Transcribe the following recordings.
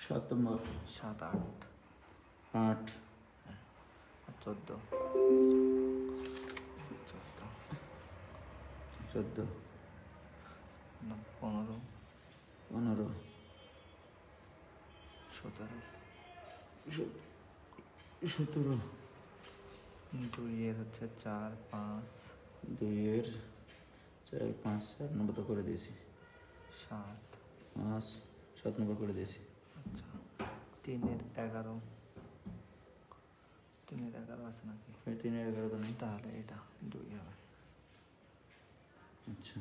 7 নম্বর 7 8 8 14 14 15 15 17 17 2 এর হচ্ছে 4 5 2 এর 4 5 7 নম্বর তো করে দিয়েছি 7 5 7 নম্বর করে দিয়েছি। আচ্ছা 3 এর 11 3 এর 11 আছে নাকি? 3 এর 11 তো নেই, তাহলে এটা 2 হবে। আচ্ছা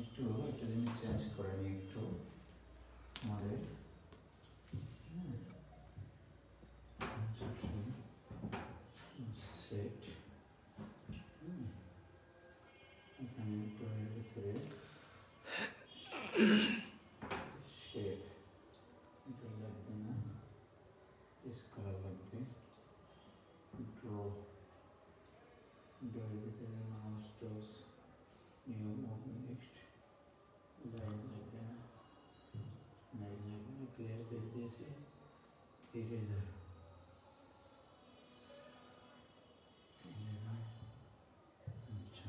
একটু একটা জিনিস চেঞ্জ করে নিই একটু আমাদের সেট এখানে একটু এর ভিতরে শেপ এটা লাগবে না, স্কেলার লাগবে, ড্র ড্রয়ের ভিতরে mouse toss new move next line লাগবে না, লাইন লাগবে না, ক্লিয়ার পেজ দিয়েছি, ইরেজার আচ্ছা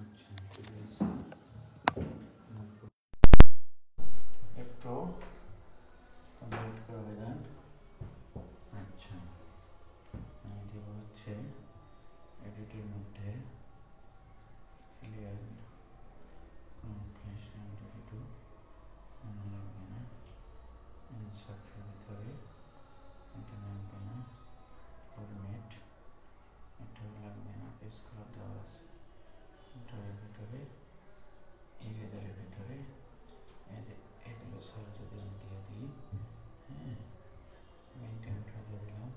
আচ্ছা ঠিক আছে একটু কমপ্লিট করে দেন। আচ্ছা আমি দেব হচ্ছে এডিটের মধ্যে ক্লিয়ার কমপ্লিশন একটু লাগবে না, ইনসার্টের ভিতরে এটা লাগবে না, ফরম্যাট এটাও লাগবে না, স্ক্রল দেওয়া আছে, ড্রয়ের ভিতরে ইরেজারের ভিতরে এগুলো সব যদি আমি দিয়ে দিই, হ্যাঁ মেইনটেনটা দিয়ে দিলাম,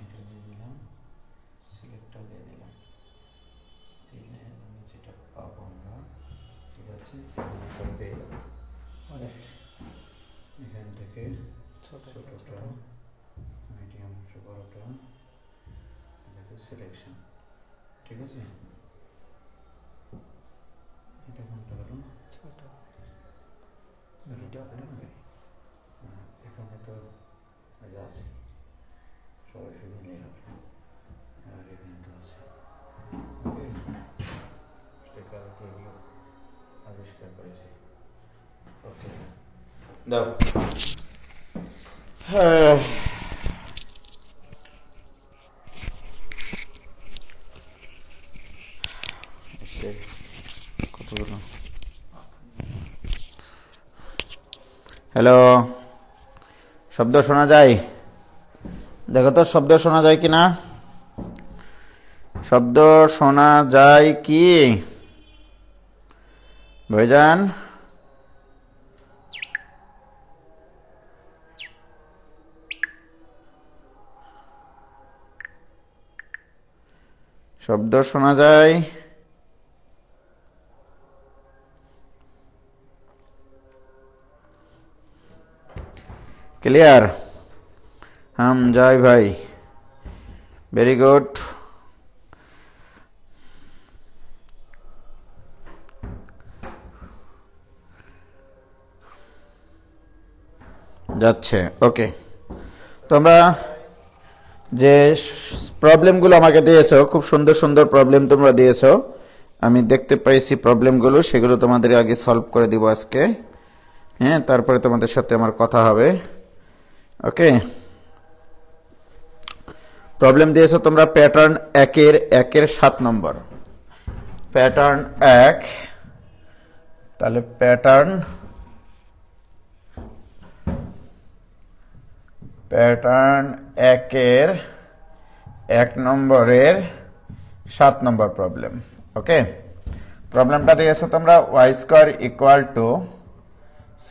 এটা দিয়ে দিলাম, সিলেক্টটা দিয়ে দিলাম, দিলে আমি যেটা পাবো আমরা ঠিক আছে পেয়ে যাবো। এখান থেকে ছোটোটা মিডিয়াম বড়োটা সিলেকশন ঠিক আছে। এটা কোনটা হলো ছোট এখানে তো আছে সরাসরি নিয়ে হবে, আর এখানে তো আছে ওকে, কালকে এগুলো আবিষ্কার করেছি। ওকে দাও কতগুলো হ্যালো শব্দ শোনা যায়? দেখো তো শব্দ শোনা যায় কি না, শব্দ শোনা যায় কি ভাইজান? শব্দ শোনা যায়? ক্লিয়ার? হাম জয় ভাই, ভেরি গুড। যাচ্ছে ওকে। তোমরা যে প্রবলেমগুলো আমাকে দিয়েছো, খুব সুন্দর সুন্দর প্রবলেম তোমরা দিয়েছো, আমি দেখতে পাইছি প্রবলেমগুলো, সেগুলো তোমাদের আগে সলভ করে দিব আজকে, হ্যাঁ তারপরে তোমাদের সাথে আমার কথা হবে। ওকে প্রবলেম দিয়েছো তোমরা প্যাটার্ন 1-এর 7 নম্বর, প্যাটার্ন 1, তাহলে প্যাটার্ন 1-এর 1 নম্বরের 7 নম্বর প্রবলেম। ওকে প্রবলেমটা দিয়েছো তোমরা y² =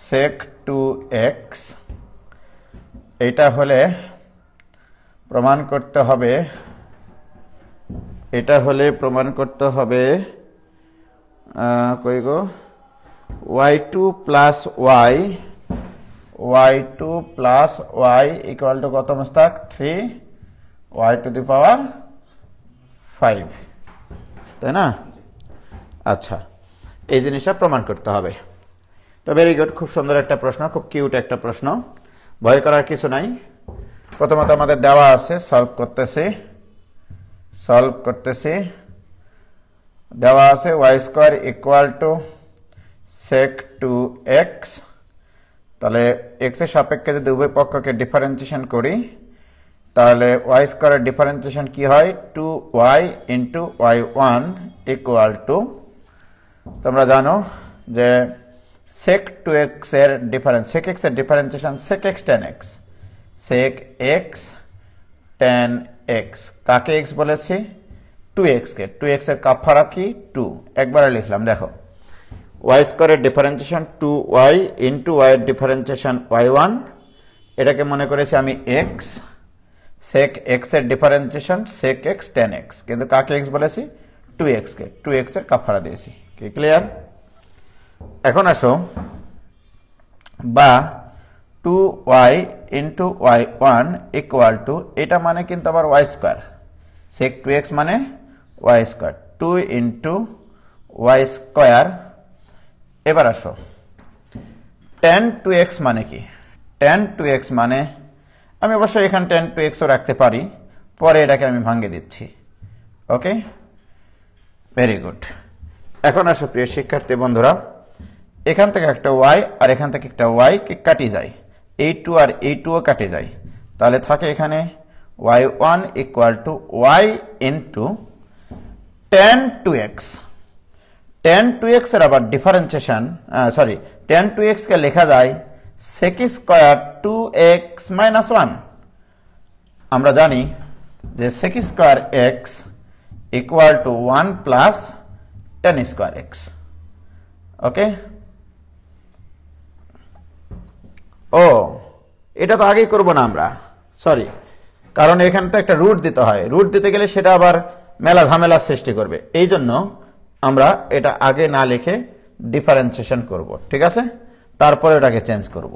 sec 2x, এইটা হলে প্রমাণ করতে হবে, এটা হলে প্রমাণ করতে হবে কই গো, y2 plus y, y2 plus y equal two কত Mustaq? 3y two the power 5, তাই না? আচ্ছা, এই জিনিসটা প্রমাণ করতে হবে। তো ভেরি গুড, খুব সুন্দর একটা প্রশ্ন, খুব কিউট একটা প্রশ্ন, ভয় করার কিছু নাই। প্রথমত আমাদের দেওয়া আছে, সলভ করতেছি। দেওয়া আছে y square equal to sec 2x, তাহলে x এর সাপেক্ষে যদি উভয় পক্ষকে ডিফারেন্সিয়েশন করি তাহলে y স্কোয়ারের ডিফারেন্সিয়েশন কি হয়? 2y into y1 equal two, তোমরা জানো যে sec 2x এর ডিফারেন্স, sec x এর differentiation sec x tan x, sec x tan x, কাকে x বলেছি? 2x কে, 2x এর কাফারা কি? 2, একবারে লিখলাম। দেখো y স্কয়ারের ডিফারেন্সিয়েশন 2y ইন্টু y এর ডিফারেন্সিয়েশন y1, এটাকে মনে করেছি আমি x, sec x এর differentiation sec x tan x, কিন্তু কাকে x বলেছি? 2x কে, 2x এর কাফারা দিয়েছি। কি ক্লিয়ার? এখন আসো, বা 2y into y1 equal to, এটা মানে কিন্তু আবার y স্কয়ার, sec 2x মানে y square, 2 into y square. এবার আসো, tan 2x মানে কি? tan 2x মানে, আমি অবশ্যই এখানে tan 2x ও রাখতে পারি, পরে এটাকে আমি ভাঙে দিচ্ছি। ওকে, ভেরি গুড। এখন আসো প্রিয় শিক্ষার্থী বন্ধুরা, এখান থেকে একটা y আর এখান থেকে একটা y কে কাটি যায়, এই 2 আর এই 2 ও কাটে যায়, তাহলে থাকে এখানে y1 equal two y into tan 2x। tan 2x এর আবার ডিফারেন্সিয়েশন, সরি, tan 2x কে লেখা যায় sec স্কয়ার 2x মাইনাস 1। আমরা জানি যে sec square x equal to 1 plus tan square x। ওকে, ও এটা তো আগেই করব না আমরা, সরি, কারণ এখানে তো একটা রুট দিতে হয়, রুট দিতে গেলে সেটা আবার মেলা ঝামেলা সৃষ্টি করবে, এই জন্য আমরা এটা আগে না লিখে ডিফারেন্সিয়েশন করব, ঠিক আছে? তারপরে এটাকে চেঞ্জ করব,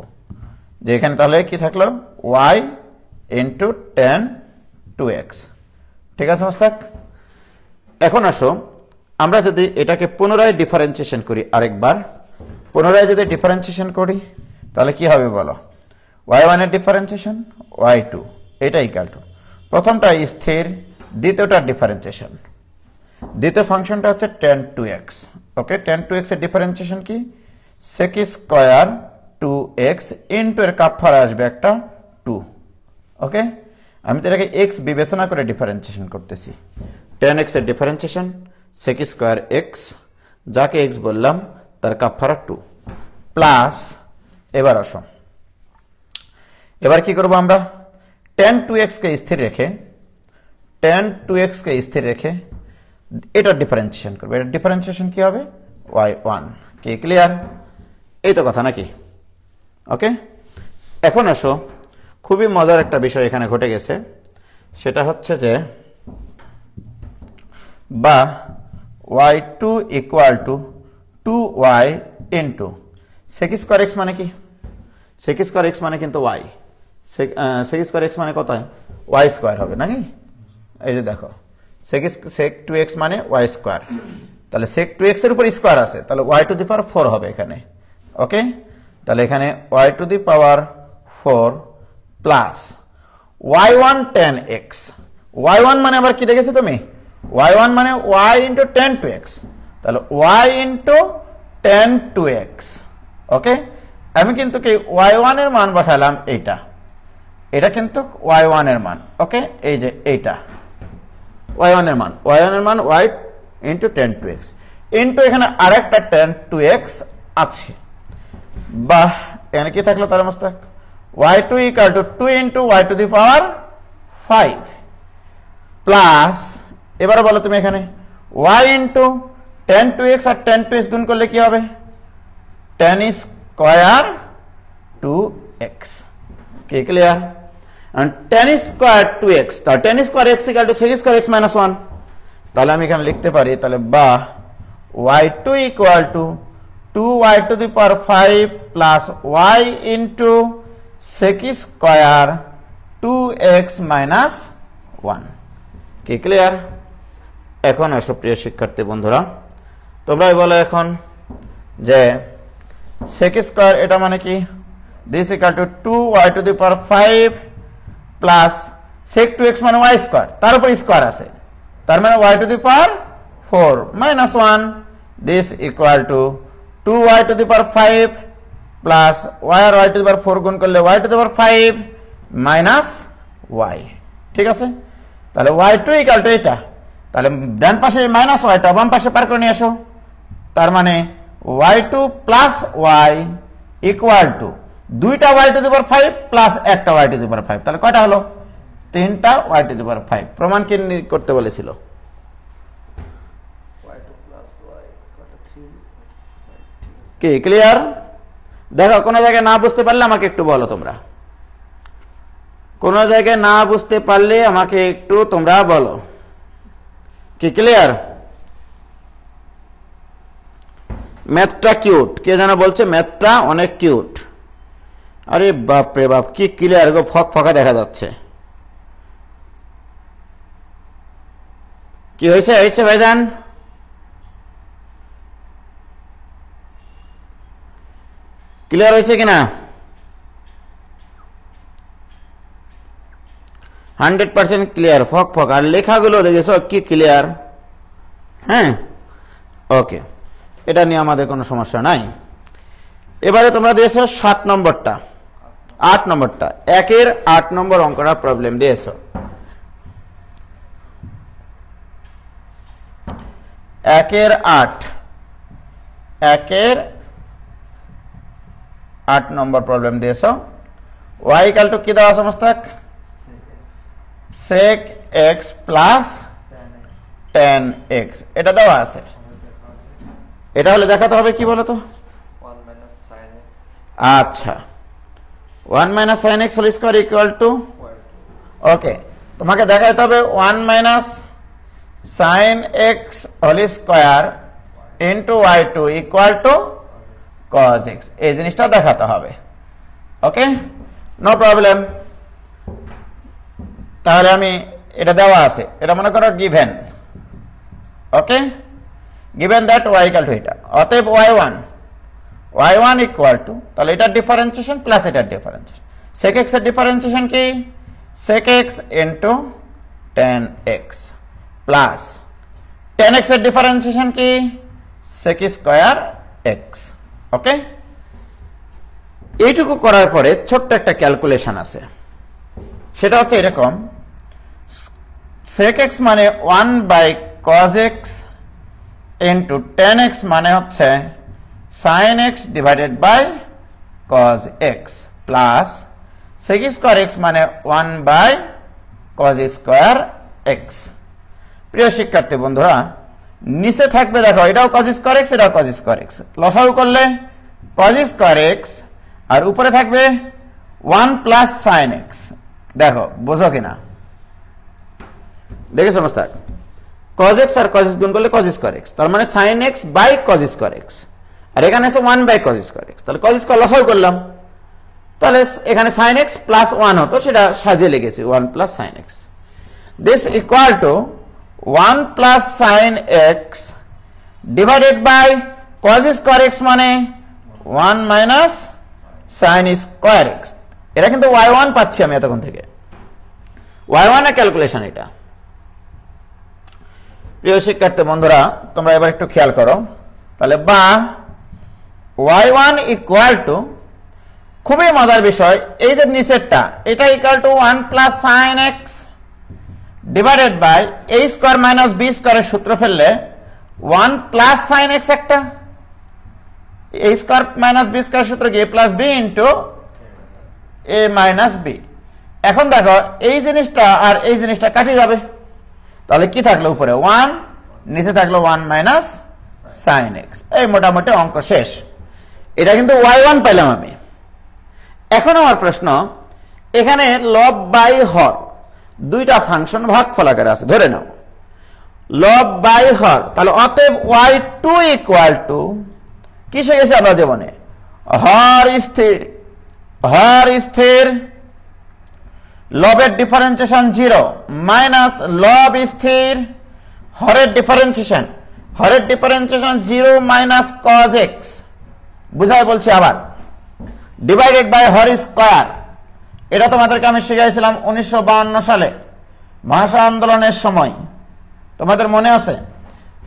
যে এখানে তাহলে কি থাকলো? y ইন্টু tan 2x, ঠিক আছে মোস্তাক? এখন আসো, আমরা যদি এটাকে পুনরায় ডিফারেন্সিয়েশন করি, আরেকবার পুনরায় যদি ডিফারেন্সিয়েশন করি তাহলে কি হবে বলো? y1 এর ডিফারেন্সিয়েশন y2, এটা ইকুয়াল টু, প্রথমটা স্থির, দ্বিতীয়টার ডিফারেন্সিয়েশন, দ্বিতীয় ফাংশনটা হচ্ছে tan 2x। ওকে, tan 2x এর ডিফারেন্সিয়েশন কি? sec স্কয়ার 2x ইনটু এর কাফারা আসবে একটা 2। ওকে, আমি তো এটাকে x বিবেচনা করে ডিফারেন্সিয়েশন করতেছি। tan x এর ডিফারেন্সিয়েশন sec স্কয়ার x, যাকে x বললাম তার কাফারা 2 প্লাস, এবার আসো, এবার কি করব আমরা? tan 2x কে স্থির রেখে, tan 2x কে স্থির রেখে এটা ডিফারেন্সিয়েশন করবে, এটা ডিফারেন্সিয়েশন কি হবে? y1। কি ক্লিয়ার? এই তো কথা নাকি? ওকে, এখন আসো, খুবই মজার একটা বিষয় এখানে ঘটে গেছে, সেটা হচ্ছে যে বা y2 equal to 2y into sec square x মানে কি? sec স্কয়ার x মানে কিন্তু y, sec স্কয়ার x মানে কত হয়? y স্কয়ার হবে নাকি? এই যে দেখো, sec 2x মানে y স্কয়ার, তাহলে sec 2x এর উপর স্কয়ার আছে, তাহলে y টু দি পাওয়ার 4 হবে এখানে। ওকে, তাহলে এখানে y to the power 4 plus y1 tan x, y1 মানে আবার কি দেখেছো তুমি? y1 মানে y ইন্টু tan 2x, তাহলে y ইন্টু tan 2x। ওকে, আমি কিন্তু কি y1 এর মান বসালাম, এইটা, এটা কিন্তু y1 এর মান। ওকে, এই যে এইটা y1 এর মান, y1 এর মান y into tan 2x into এখানে আরেকটা tan 2x আছে, বাহ, এখানে কি থাকলো তাহলে Mostak? y2 equal to 2 into y to the power 5 plus, এবারে বলো তুমি এখানে y ইন্টু tan 2x আর tan 2x গুণ করলে কি হবে? tan square 2x। কি ক্লিয়ার? tan স্কয়ার 2x, তাহলে tan square x equal to sec square x minus 1। তাহলে আমি এখানে লিখতে পারি তাহলে বা y2 equal to 2y to the power 5 plus y into sec square 2x minus 1। কি ক্লিয়ার? এখন আসো প্রিয় শিক্ষার্থী বন্ধুরা, তোমরাই বলো এখন যে sec স্কয়ার এটা মানে কি? This equal to 2y to the power 5 plus sec 2x মানে y স্কয়ার, তার উপর স্কয়ার আছে, তার মানে y to the power 4 minus 1। This equal to 2y to the power 5 plus y আর y টু দি পাওয়ার 4 গুণ করলে y to the power 5 minus y। ঠিক আছে, তাহলে y2 ইকুয়াল টু এটা, তাহলে ডান পাশে মাইনাস yটা বাম পাশে পার করে নিয়ে আসো, তার মানে y2 plus y equal two দুইটা y to the power 5 plus একটা y টু দি পাওয়ার 5, তাহলে কয়টা হলো? তিনটা y টু দি পাওয়ার 5। প্রমাণ কি করতে বলেছিল? কি ক্লিয়ার? দেখো কোন জায়গায় না বুঝতে পারলে আমাকে একটু বলো, তোমরা কোন জায়গায় না বুঝতে পারলে আমাকে একটু তোমরা বলো। কি ক্লিয়ার? ম্যাথটা কিউট, কে যেন বলছে ম্যাথটা অনেক কিউট। আরে বাপ রে বাপ, কি ক্লিয়ার গো, ফক ফকা দেখা যাচ্ছে। কি হয়েছে হয়েছে ভাইজান? ক্লিয়ার হয়েছে কিনা? 100% ক্লিয়ার, ফক ফক। আর লেখাগুলো দেখেছো কি ক্লিয়ার? হ্যাঁ, ওকে, এটা নিয়ে আমাদের কোনো সমস্যা নাই। এবারে তোমরা দিয়েছো 7 নম্বরটা, 8 নম্বরটা, 1-এর 8 নম্বর অঙ্কটা প্রবলেম দিয়েছো। 1-এর 8 নম্বর প্রবলেম দিয়েছো। y ইকুয়াল টু কি দেওয়া আছে Mostak? sec x plus tan x, এটা দেওয়া আছে। এটা হলে দেখাতে হবে কি বলো তো? আচ্ছা, 1 minus sin x whole square equal to, okay, তোমাকে দেখাতে হবে 1 minus sin x whole square into y2 equal to cos x, এই জিনিসটা দেখাতে হবে। Okay, no problem. তাহলে আমি এটা দেওয়া আছে, এটা মনে করো given. Okay, given that y equal to এটা, অতএব y1 ইকুয়াল টু, তাহলে এটার ডিফারেন্সিয়েশন প্লাস এটার ডিফারেন্সিয়েশন। sec x এর ডিফারেন্সিয়েশন কি? sec x into tan x plus tan x এর ডিফারেন্সিয়েশন কি? sec square x। ওকে, এইটুকু করার পরে ছোট্ট একটা ক্যালকুলেশন আছে, সেটা হচ্ছে এরকম, sec x মানে 1 by cos x into tan x মানে হচ্ছে sin x divided by cos x plus sec square x মানে 1 বাই cos স্কয়ার x। প্রিয় শিক্ষার্থী বন্ধুরা, নিচে থাকবে দেখো এটাও cos স্কয়ার x, এটাও cos স্কয়ার x, লসাগু করলে cos স্কয়ার x, আর উপরে থাকবে 1 প্লাস sin x। দেখো বোঝো কিনা, দেখেছো মোস্তাক? cos x আর cos x গুণ করলে cos স্কয়ার x, তার মানে sin x by cos square x, আর এখানে আছে 1 বাই cos স্কয়ার x, তাহলে cos স্কয়ার লসাগু করলাম, তাহলে এখানে sin x প্লাস 1 হতো, সেটা সাজিয়ে লিখেছি 1 plus sin x। This equal to 1 plus sin x divided by cos square x মানে 1 মাইনাস sin স্কয়ার x। এটা কিন্তু y1 পাচ্ছি আমি এতক্ষণ থেকে, y1 এর ক্যালকুলেশন এটা। প্রিয় শিক্ষার্থী বন্ধুরা, তোমরা এবার একটু খেয়াল করো, তাহলে বা y1 ইকুয়াল টু, খুবই মজার বিষয়, এই যে নিচেরটা এটা equal to 1 plus sin x divided by a square minus b স্কয়ারের সূত্র ফেললে 1 প্লাস sin x, একটা a square minus b square সূত্র কি a plus b into a minus b। এখন দেখো এই জিনিসটা আর এই জিনিসটা কাটে যাবে, তাহলে কি থাকলো উপরে 1, নিচে থাকলো 1 মাইনাস sin x। এই মোটামুটি অঙ্ক শেষ। এটা কিন্তু y1 পেলাম আমি। এখন আমার প্রশ্ন, এখানে লব বাই হর দুইটা ফাংশন ভাগফল আকারে আছে, ধরে নাও লব বাই হর। তাহলে অতএব y2 ইকুয়াল টু কি শিখেছি আমরা জীবনে, হর স্থির লবের ডিফারেন্সিয়েশন 0 মাইনাস লব স্থির হরের ডিফারেন্সিয়েশন 0 মাইনাস cos x, বুঝাই বলছি আবার, ডিভাইডেড বাই হর স্কয়ার। এটা তোমাদেরকে আমি শিখাইছিলাম 1952 সালে ভাষা আন্দোলনের সময়, তোমাদের মনে আছে?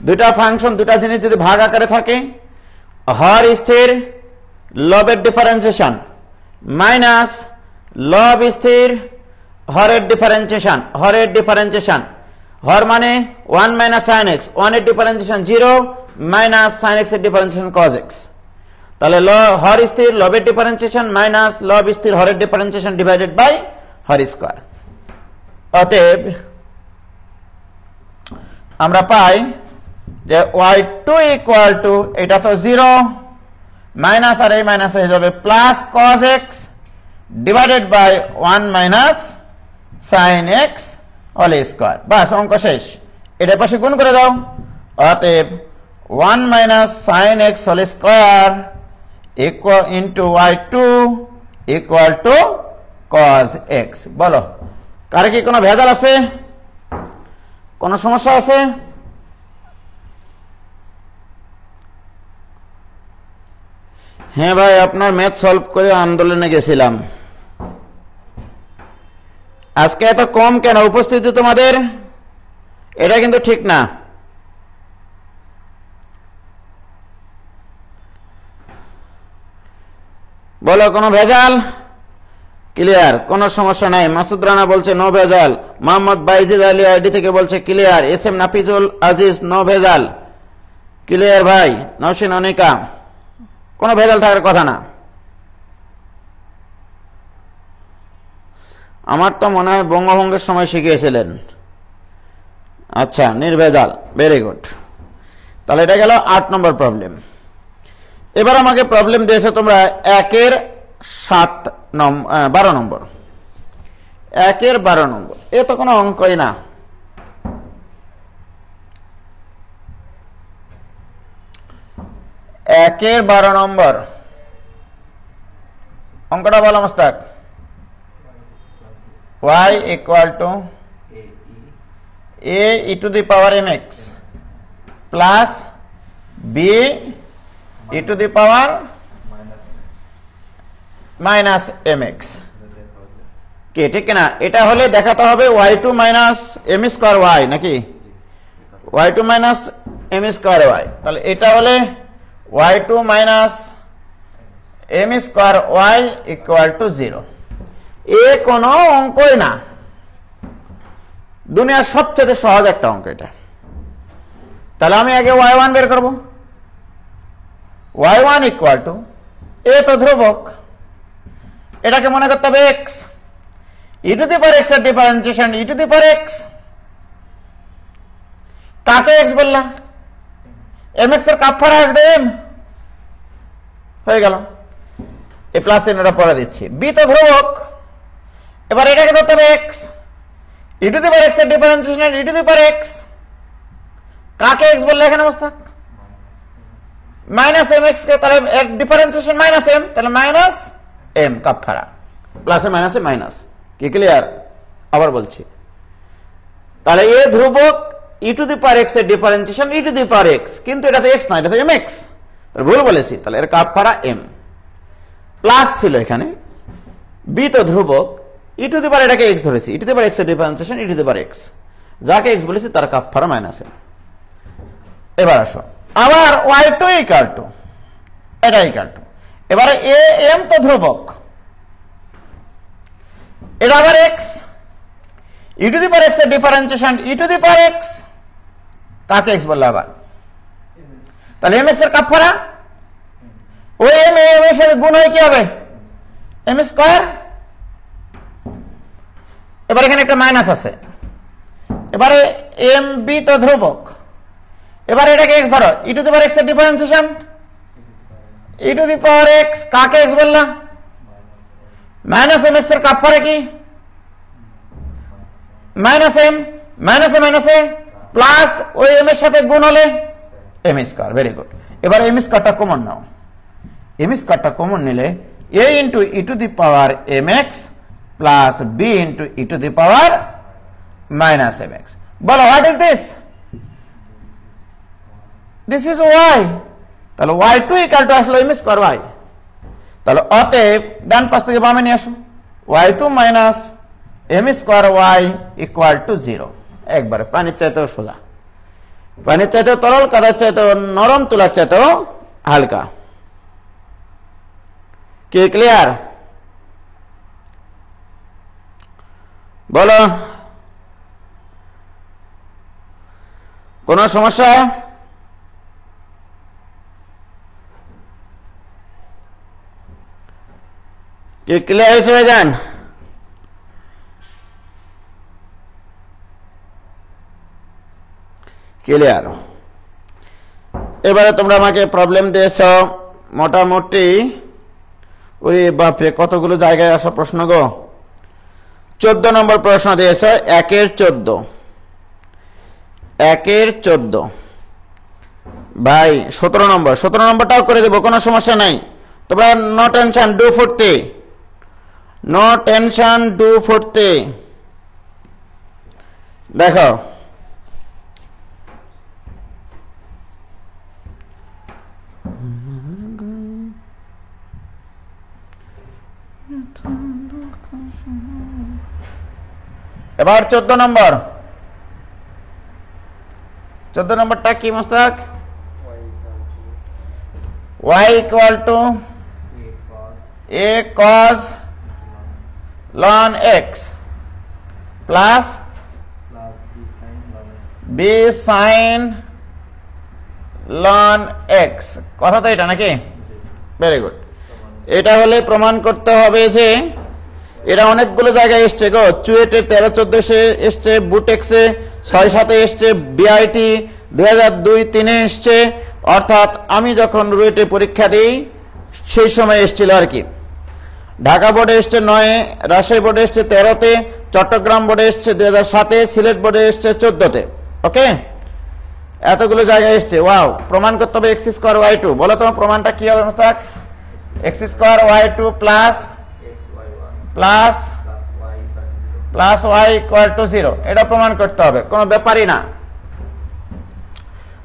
দুইটা ফাংশন দুইটা জিনিস যদি ভাগ আকারে থাকে, হর স্থির লবের ডিফারেন্সিয়েশন মাইনাস লব স্থির হরের ডিফারেন্সিয়েশন, হর মানে 1 মাইনাস sin x, 1 এর ডিফারেন্সিয়েশন 0 মাইনাস sin x এর ডিফারেন্সিয়েশন cos x। তাহলে হর স্থির লবের ডিফারেন্সিয়েশন মাইনাস লব স্থির হরের ডিফারেন্সিয়েশন ডিভাইডেড বাই হর স্কয়ার। অতএব আমরা পাই যে y2 ইকুয়াল টু, এটা তো 0 মাইনাস আর এই মাইনাস হয়ে যাবে plus cos x divided by 1 minus sin x whole square. বাস অঙ্ক শেষ। এটার পাশে গুণ করে দাও। অতএব 1 minus sin x whole square equal into y2 equal to cos x। বলো কারে কি কোনো ভেজাল আছে, কোনো সমস্যা আছে? হ্যাঁ ভাই, আপনার ম্যাথ সলভ করে আন্দোলনে গেছিলাম। আজকে এত কম কেন উপস্থিতি তোমাদের? এটা কিন্তু ঠিক না। বলো কোনো ভেজাল? ক্লিয়ার, কোনো সমস্যা নাই। মাসুদ রানা বলছে নো ভেজাল। মোহাম্মদ বাইজিদ আলী আইডি থেকে বলছে clear. S M Nafizul Aziz no ভেজাল। ক্লিয়ার ভাই। নওশিন অনিকা, কোনো ভেজাল থাকার কথা না। আমার তো মনে হয় বঙ্গভঙ্গের সময় শিখিয়েছিলেন। আচ্ছা, নির্ভেজাল, ভেরি গুড। তাহলে এটা গেল 8 নম্বর প্রবলেম। এবার আমাকে প্রবলেম দিয়েছে তোমরা 1-এর 12 নম্বর। 1-এর 12 নম্বর, এ তো কোনো অঙ্কই না। একের 12 নম্বর অঙ্কটা বলো Mostak. y equal to a e to the power mx plus b e to the power minus mx। কি ঠিক না? এটা হলে দেখাতে হবে y2 minus m square y নাকি y2 minus m square y। তাহলে এটা হলে y2 minus m square y equal to 0। এ কোনো অঙ্কই না, দুনিয়ার সবচেয়ে সহজ একটা অঙ্ক এটা। তাহলে আমি আগে y1 বের করব। y1 ইকুয়াল টু, এ তো ধ্রুবক, এটাকে মনে করতে হবে x, e to the power x এর differentiation e to the power x। কাকে x বললাম? mx এর কাপড় আসবে m, হয়ে গেল। এ প্লাস চিহ্নটা পরে দিচ্ছি। b তো ধ্রুবক, এবার এটাকে ধরতে হবে x, e to the power x এর differentiation e to the power x। কাকে x বললে এখানে অবস্থা? মাইনাস mx কে, তাহলে এর ডিফারেন্সিয়েশন মাইনাস m, তাহলে মাইনাস m কাপড়া, প্লাসে মাইনাসে মাইনাস। কি ক্লিয়ার? আবার বলছি, তাহলে এ ধ্রুবক e to the power x এর differentiation e to the power x, কিন্তু এটা তো x না, এটা তো mx। তাহলে ভুল বলেছি, তাহলে এর কাপড়া m। প্লাস ছিল এখানে, b তো ধ্রুবক, e টু দি পাওয়ার এটাকে x ধরেছি, e to the power x এর differentiation e to the power x, যাকে x বলেছি তার কাপড়া মাইনাস m। এবার আসো আবার y2 ইকুয়াল টু, এটা ইকুয়াল টু, এবারে a m তো ধ্রুবক, এটা আবার x, e to the power x এর differentiation e to the power x, কাকে x বললে আবার? তাহলে mx এর কাপড়া ওই m এর সাথে গুণ হয় কি হবে? m square. এবার এখানে একটা মাইনাস আছে, এবারে mb তো ধ্রুবক, এবার এটাকে x ধরো, e to the power x এর differentiation e to the power x, কাকে x বললাম? মাইনাস এম এক্স এর কাপড়ে কি মাইনাস এম মাইনাসে প্লাস ওই এম এর সাথে গুণ হলে এম স্কয়ার। Very good. এবার এম স্কয়ারটা কমন নাও। এম স্কয়ারটা কমন নিলে a into E to the power M X plus B into E to the power minus M X. বলো what is this? This is Y. তাহলে Y two equal to আসলো M square Y. তাহলে অতএব ডান পাশ থেকে বামে নিয়ে আসো, Y two minus M square Y equal to 0। একবারে পানির চাইতেও সোজা, পানির চাইতেও তরল, কাদার চাইতেও নরম, তুলার চাইতেও হালকা। কি ক্লিয়ার? বলো কোন সমস্যা? কি ক্লিয়ার হয়েছে ভাইজান? ক্লিয়ার। এবারে তোমরা আমাকে প্রবলেম দিয়েছ মোটামুটি, ওরে বাপরে কতগুলো জায়গায় আসা প্রশ্ন গো। 14 নম্বর প্রশ্ন দিয়েছ, 1-এর 14। 1-এর 14 ভাই 17 নম্বর, 17 নম্বরটাও করে দেবো, কোনো সমস্যা নাই। তোমরা নো টেনশন, ডু ফুটতে, নো টেনশন, ডু ফুটতে। দেখো এবার 14 নম্বর। 14 নম্বরটা কি Mostak? y equal to a cos ln x plus b sin ln x। কথা তো এটা নাকি? Very good. এটা হলে প্রমাণ করতে হবে যে এরা অনেকগুলো জায়গায় এসছে গো। চুয়েটে 13-14 এসছে, বুটেক্সে 6-7 এসছে, বিআইটি 2002-03 এসছে। অর্থাৎ আমি যখন রুয়েটে পরীক্ষা দিই সেই সময় এসছিল আর কি। ঢাকা বোর্ডে এসছে 9-এ, রাজশাহী বোর্ডে এসছে 13-তে, চট্টগ্রাম বোর্ডে এসছে 2007-এ, সিলেট বোর্ডে এসছে 14-তে। ওকে, এতগুলো জায়গায় এসছে। ওয়াও, প্রমাণ করতে হবে এক্স স্কোয়ার ওয়াই টু। বলো তোমার প্রমাণটা কি হবে Mostak? X square Y two plus Y equal to 0, এটা প্রমাণ করতে হবে, কোনো ব্যাপারই না।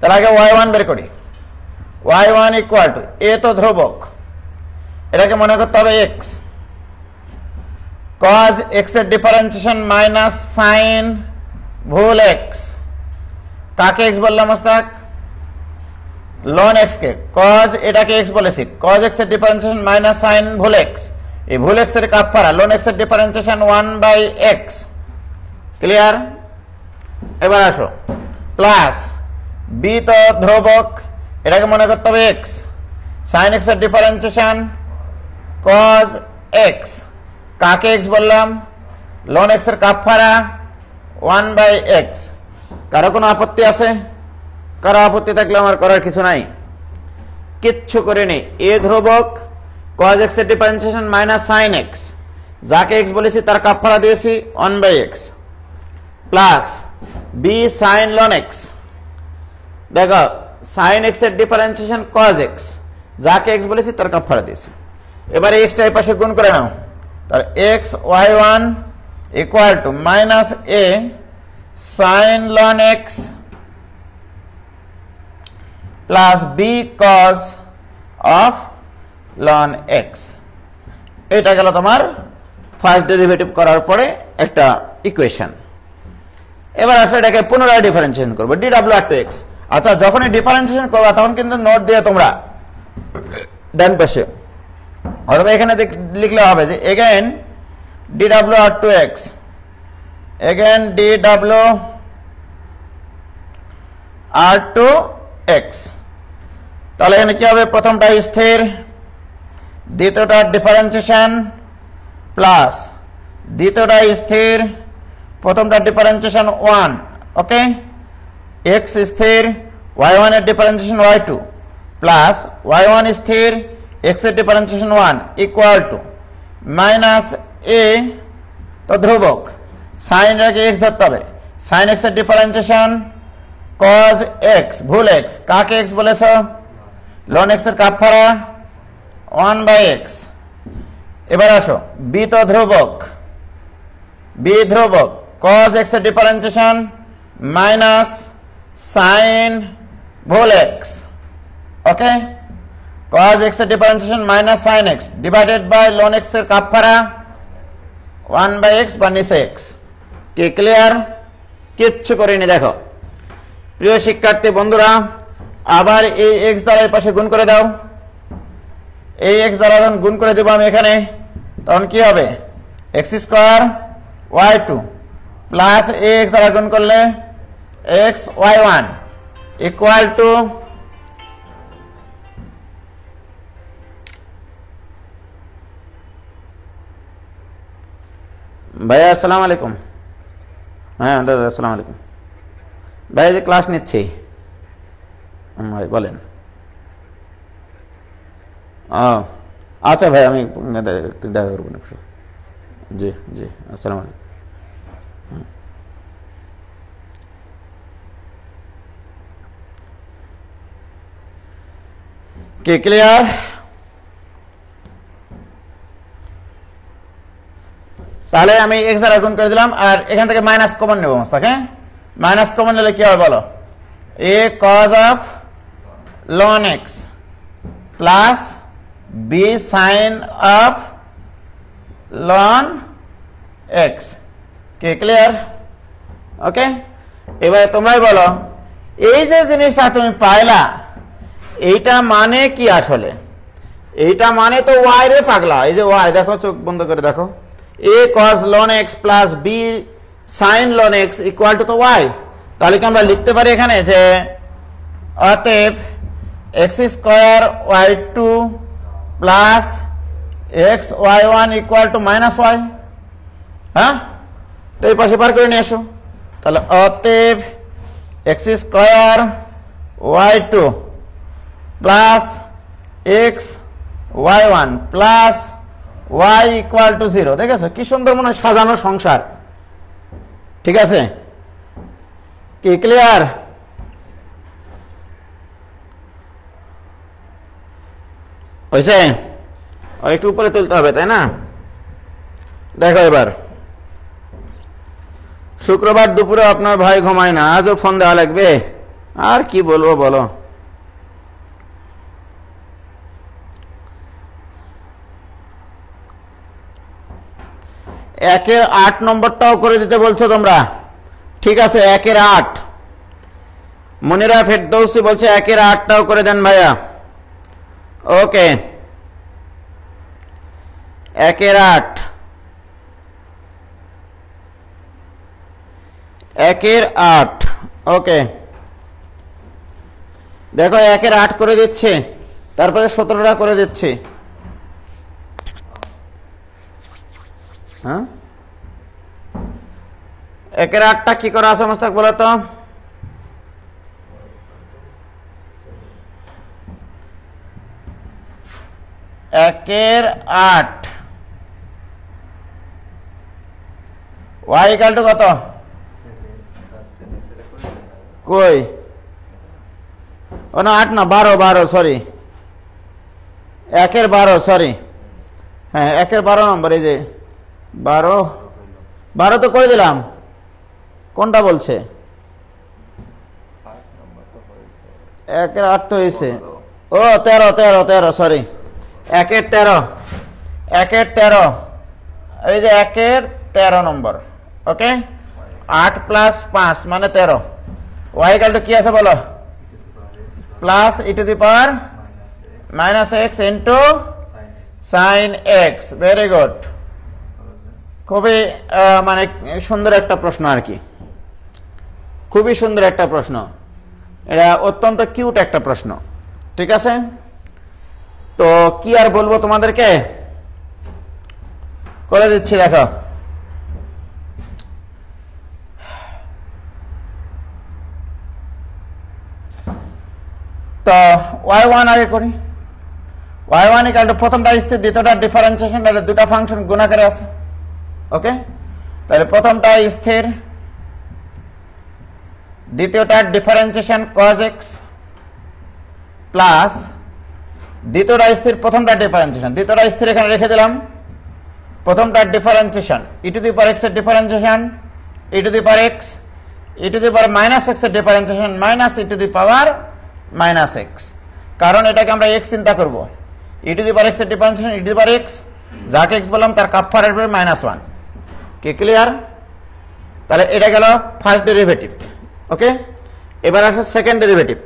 তার আগে y1 বের করি। y1 ইকুয়াল টু, এ তো ধ্রুবক, এটাকে মনে করতে হবে x, cos x এর ডিফারেন্সিয়েশন মাইনাস সাইন ভুল x। কাকে x বললাম মোস্তাক? ln x কে। cos এটাকে x বলেছি, cos x এর ডিফারেন্সিয়েশন মাইনাস সাইন ভুল x। এই ভুল x এর কাপড়া ln x এর ডিফারেন্সিয়েশন 1/x। ক্লিয়ার? এবার আসো, প্লাস b তো ধ্রুবক, এটাকে মনে করতে হবে x, sin x এর ডিফারেন্সিয়েশন cos x। কাকে x বললাম? ln x এর কাপড়া 1/x। কারো কোনো আপত্তি আছে? কারো আপত্তি থাকলে আমার করার কিছু নাই, কিচ্ছু করিনি। a ধ্রুবক, cos x এর ডিফারেন্সিয়েশন মাইনাস sin x, যাকে x বলেছি তার কাপড়া দিয়েছি 1/x, plus b sin ln x। দেখো sin x এর ডিফারেন্সিয়েশন cos x, যাকে x বলেছি তার কাপড়া দিয়েছি। এবারে x টা এই পাশে গুণ করে নাও, তার x y1 equal to minus a sin ln x plus b cos of ln x। এটা গেল তোমার ফার্স্ট ডেরিভেটিভ করার পরে একটা ইকুয়েশন। এবার আসলে এটাকে পুনরায় ডিফারেন্সিয়েশন করবো, dw/x। আচ্ছা, যখনই ডিফারেন্সিয়েশন করবা তখন কিন্তু নোট দিয়ে তোমরা ডান পাশে অথবা এখানে লিখলে হবে যে এগেন dw/x, এগেন dw/x। তাহলে এখানে কি হবে? প্রথমটা স্থির, দ্বিতীয়টা ডিফারেন্সিয়েশন প্লাস দ্বিতীয়টা স্থির, প্রথমটা ডিফারেন্সিয়েশন 1। ওকে, x স্থির, y1 এর ডিফারেন্সিয়েশন y2 প্লাস y1 স্থির, x এর differentiation 1 equal to minus A তো ধ্রুবক, সাইন রেখে এক্স ধরতে হবে, সাইন এক্স এর ডিফারেন্সিয়েশন কজ এক্স, ভুল এক্স, কাকে এক্স বলেছ? লন এক্স এর কাপ ফাড়া 1/x। এবার আসো বি তো ধ্রুবক, বি ধ্রুবক, কজ এক্স এর ডিফারেন্সিয়েশন মাইনাস সাইন ভুল এক্স, ওকে, cos x এর differentiation minus sin x divided by ln x এর কাপ ফাড়া 1/x বা নিচে x। কি ক্লিয়ার? কিচ্ছু করিনি। দেখো প্রিয় শিক্ষার্থী বন্ধুরা, আবার এই x দ্বারা এই পাশে গুণ করে দাও, এই x দ্বারা যখন গুণ করে দেব আমি এখানে, তখন কি হবে? x² y2 প্লাস ax দ্বারা গুণ করলে x y1 ইকুয়াল টু ভাইয়া আসসালামু আলাইকুম। হ্যাঁ দাদা আসসালামু আলাইকুম। ভাই যে ক্লাস নিচ্ছি, ভাই বলেন। আচ্ছা ভাই আমি দেখা করবো না। জি জি আসসালামু আলাইকুম। কি ক্লিয়ার? তাহলে আমি x দ্বারা গুণ করে দিলাম, আর এখান থেকে মাইনাস কমন নেব মস্তাকে। মাইনাস কমন নিলে কি হবে বলো? a cos of ln x plus b sin of ln x। কি ক্লিয়ার? ওকে, এবারে তোমরাই বলো এই যে জিনিসটা তুমি পাইলা এইটা মানে কি আসলে? এইটা মানে তো y রে পাগলা, এই যে y, দেখো চোখ বন্ধ করে দেখো, a cos ln x plus b sin ln x equal two তো y। তাহলে কি আমরা লিখতে পারি এখানে যে অতএব x² y2 plus x y1 equal to minus y? হ্যাঁ, তো এই পাশে পার করে নিয়ে আসো। তাহলে অতএব x² y2 plus x y1 plus y equal to 0। দেখেছো কি সুন্দর মনে হয় সাজানো সংসার? ঠিক আছে, কি ক্লিয়ার? হয়েছে? একটু উপরে তুলতে হবে তাই না? দেখো এবার, শুক্রবার দুপুরে আপনার ভাই ঘুমায় না, আজও ফোন দেওয়া লাগবে? আর কি বলবো বলো। একের 8 নম্বরটাও করে দিতে বলছো তোমরা, ঠিক আছে? একের 8 মনিরা ফেরদৌসি বলছে একের 8টাও করে দেন ভাইয়া। ওকে, একের 8, একের 8, ওকে। দেখো একের 8 করে দিচ্ছে, তারপরে 17টা করে দিচ্ছে। হ্যাঁ, একের 8টা কি করা আছে মোস্তাক বলো তো? একের 8 y ইকুয়াল টু কত? কই, ও না 8 না 12, সরি, একের 12, সরি, হ্যাঁ একের 12 নম্বর, এই যে 12 তো করে দিলাম। কোনটা বলছে? একের 8 তো হয়েছে। ও 13, সরি, একের 13, একের 13, এই যে একের 13 নম্বর। ওকে, 8 প্লাস 5 মানে 13। y ইকুয়াল টু কি আছে বলো? Plus e to the power minus x into sign x। Very good, খুবই মানে সুন্দর একটা প্রশ্ন আর কি, খুবই সুন্দর একটা প্রশ্ন, এটা অত্যন্ত কিউট একটা প্রশ্ন। ঠিক আছে, তো কি আর বলবো তোমাদেরকে, করে দিচ্ছি। দেখো তো y1 আগে করি। y1 ইকুয়াল টু প্রথমটা স্থির দ্বিতীয়টা ডিফারেন্সিয়েশন, তাহলে দুটো ফাংশন গুণাকারে আছে। ওকে, তাহলে প্রথমটা স্থির দ্বিতীয়টা ডিফারেন্সিয়েশন cos x প্লাস দ্বিতীয়টা স্থির প্রথমটা ডিফারেন্সিয়েশন, দ্বিতীয়টা স্থির এখানে রেখে দিলাম, প্রথমটা differentiation e to the power x এর differentiation e to the power x, e to the power minus x এর differentiation minus e to the power minus x, কারণ এটাকে আমরা x চিন্তা করব। e to the power x এর differentiation e to the power x, যাকে x বললাম তার কাফার আসবে -1। কি ক্লিয়ার? তাহলে এটা গেল ফার্স্ট ডেরিভেটিভ। ওকে, এবার আসে সেকেন্ড ডেরিভেটিভ।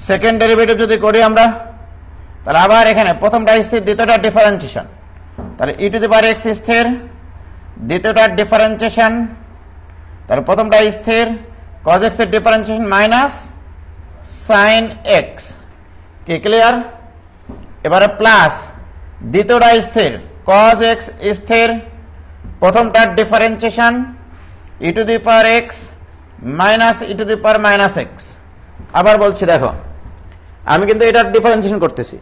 সেকেন্ড ডেরিভেটিভ যদি করি আমরা, তাহলে আবার এখানে প্রথমটা স্থির দ্বিতীয়টা ডিফারেন্সিয়েশন, তাহলে e to the power x স্থির দ্বিতীয়টা ডিফারেন্সিয়েশন, তাহলে প্রথমটা স্থির cos x এর ডিফারেন্সিয়েশন মাইনাস sin x। কি ক্লিয়ার? এবারে প্লাস দ্বিতীয়টা স্থির cos x স্থির প্রথমটা differentiation e to the power x minus e to the power minus x। আবার বলছি দেখো, আমি কিন্তু এটার ডিফারেন্সিয়েশন করতেছি।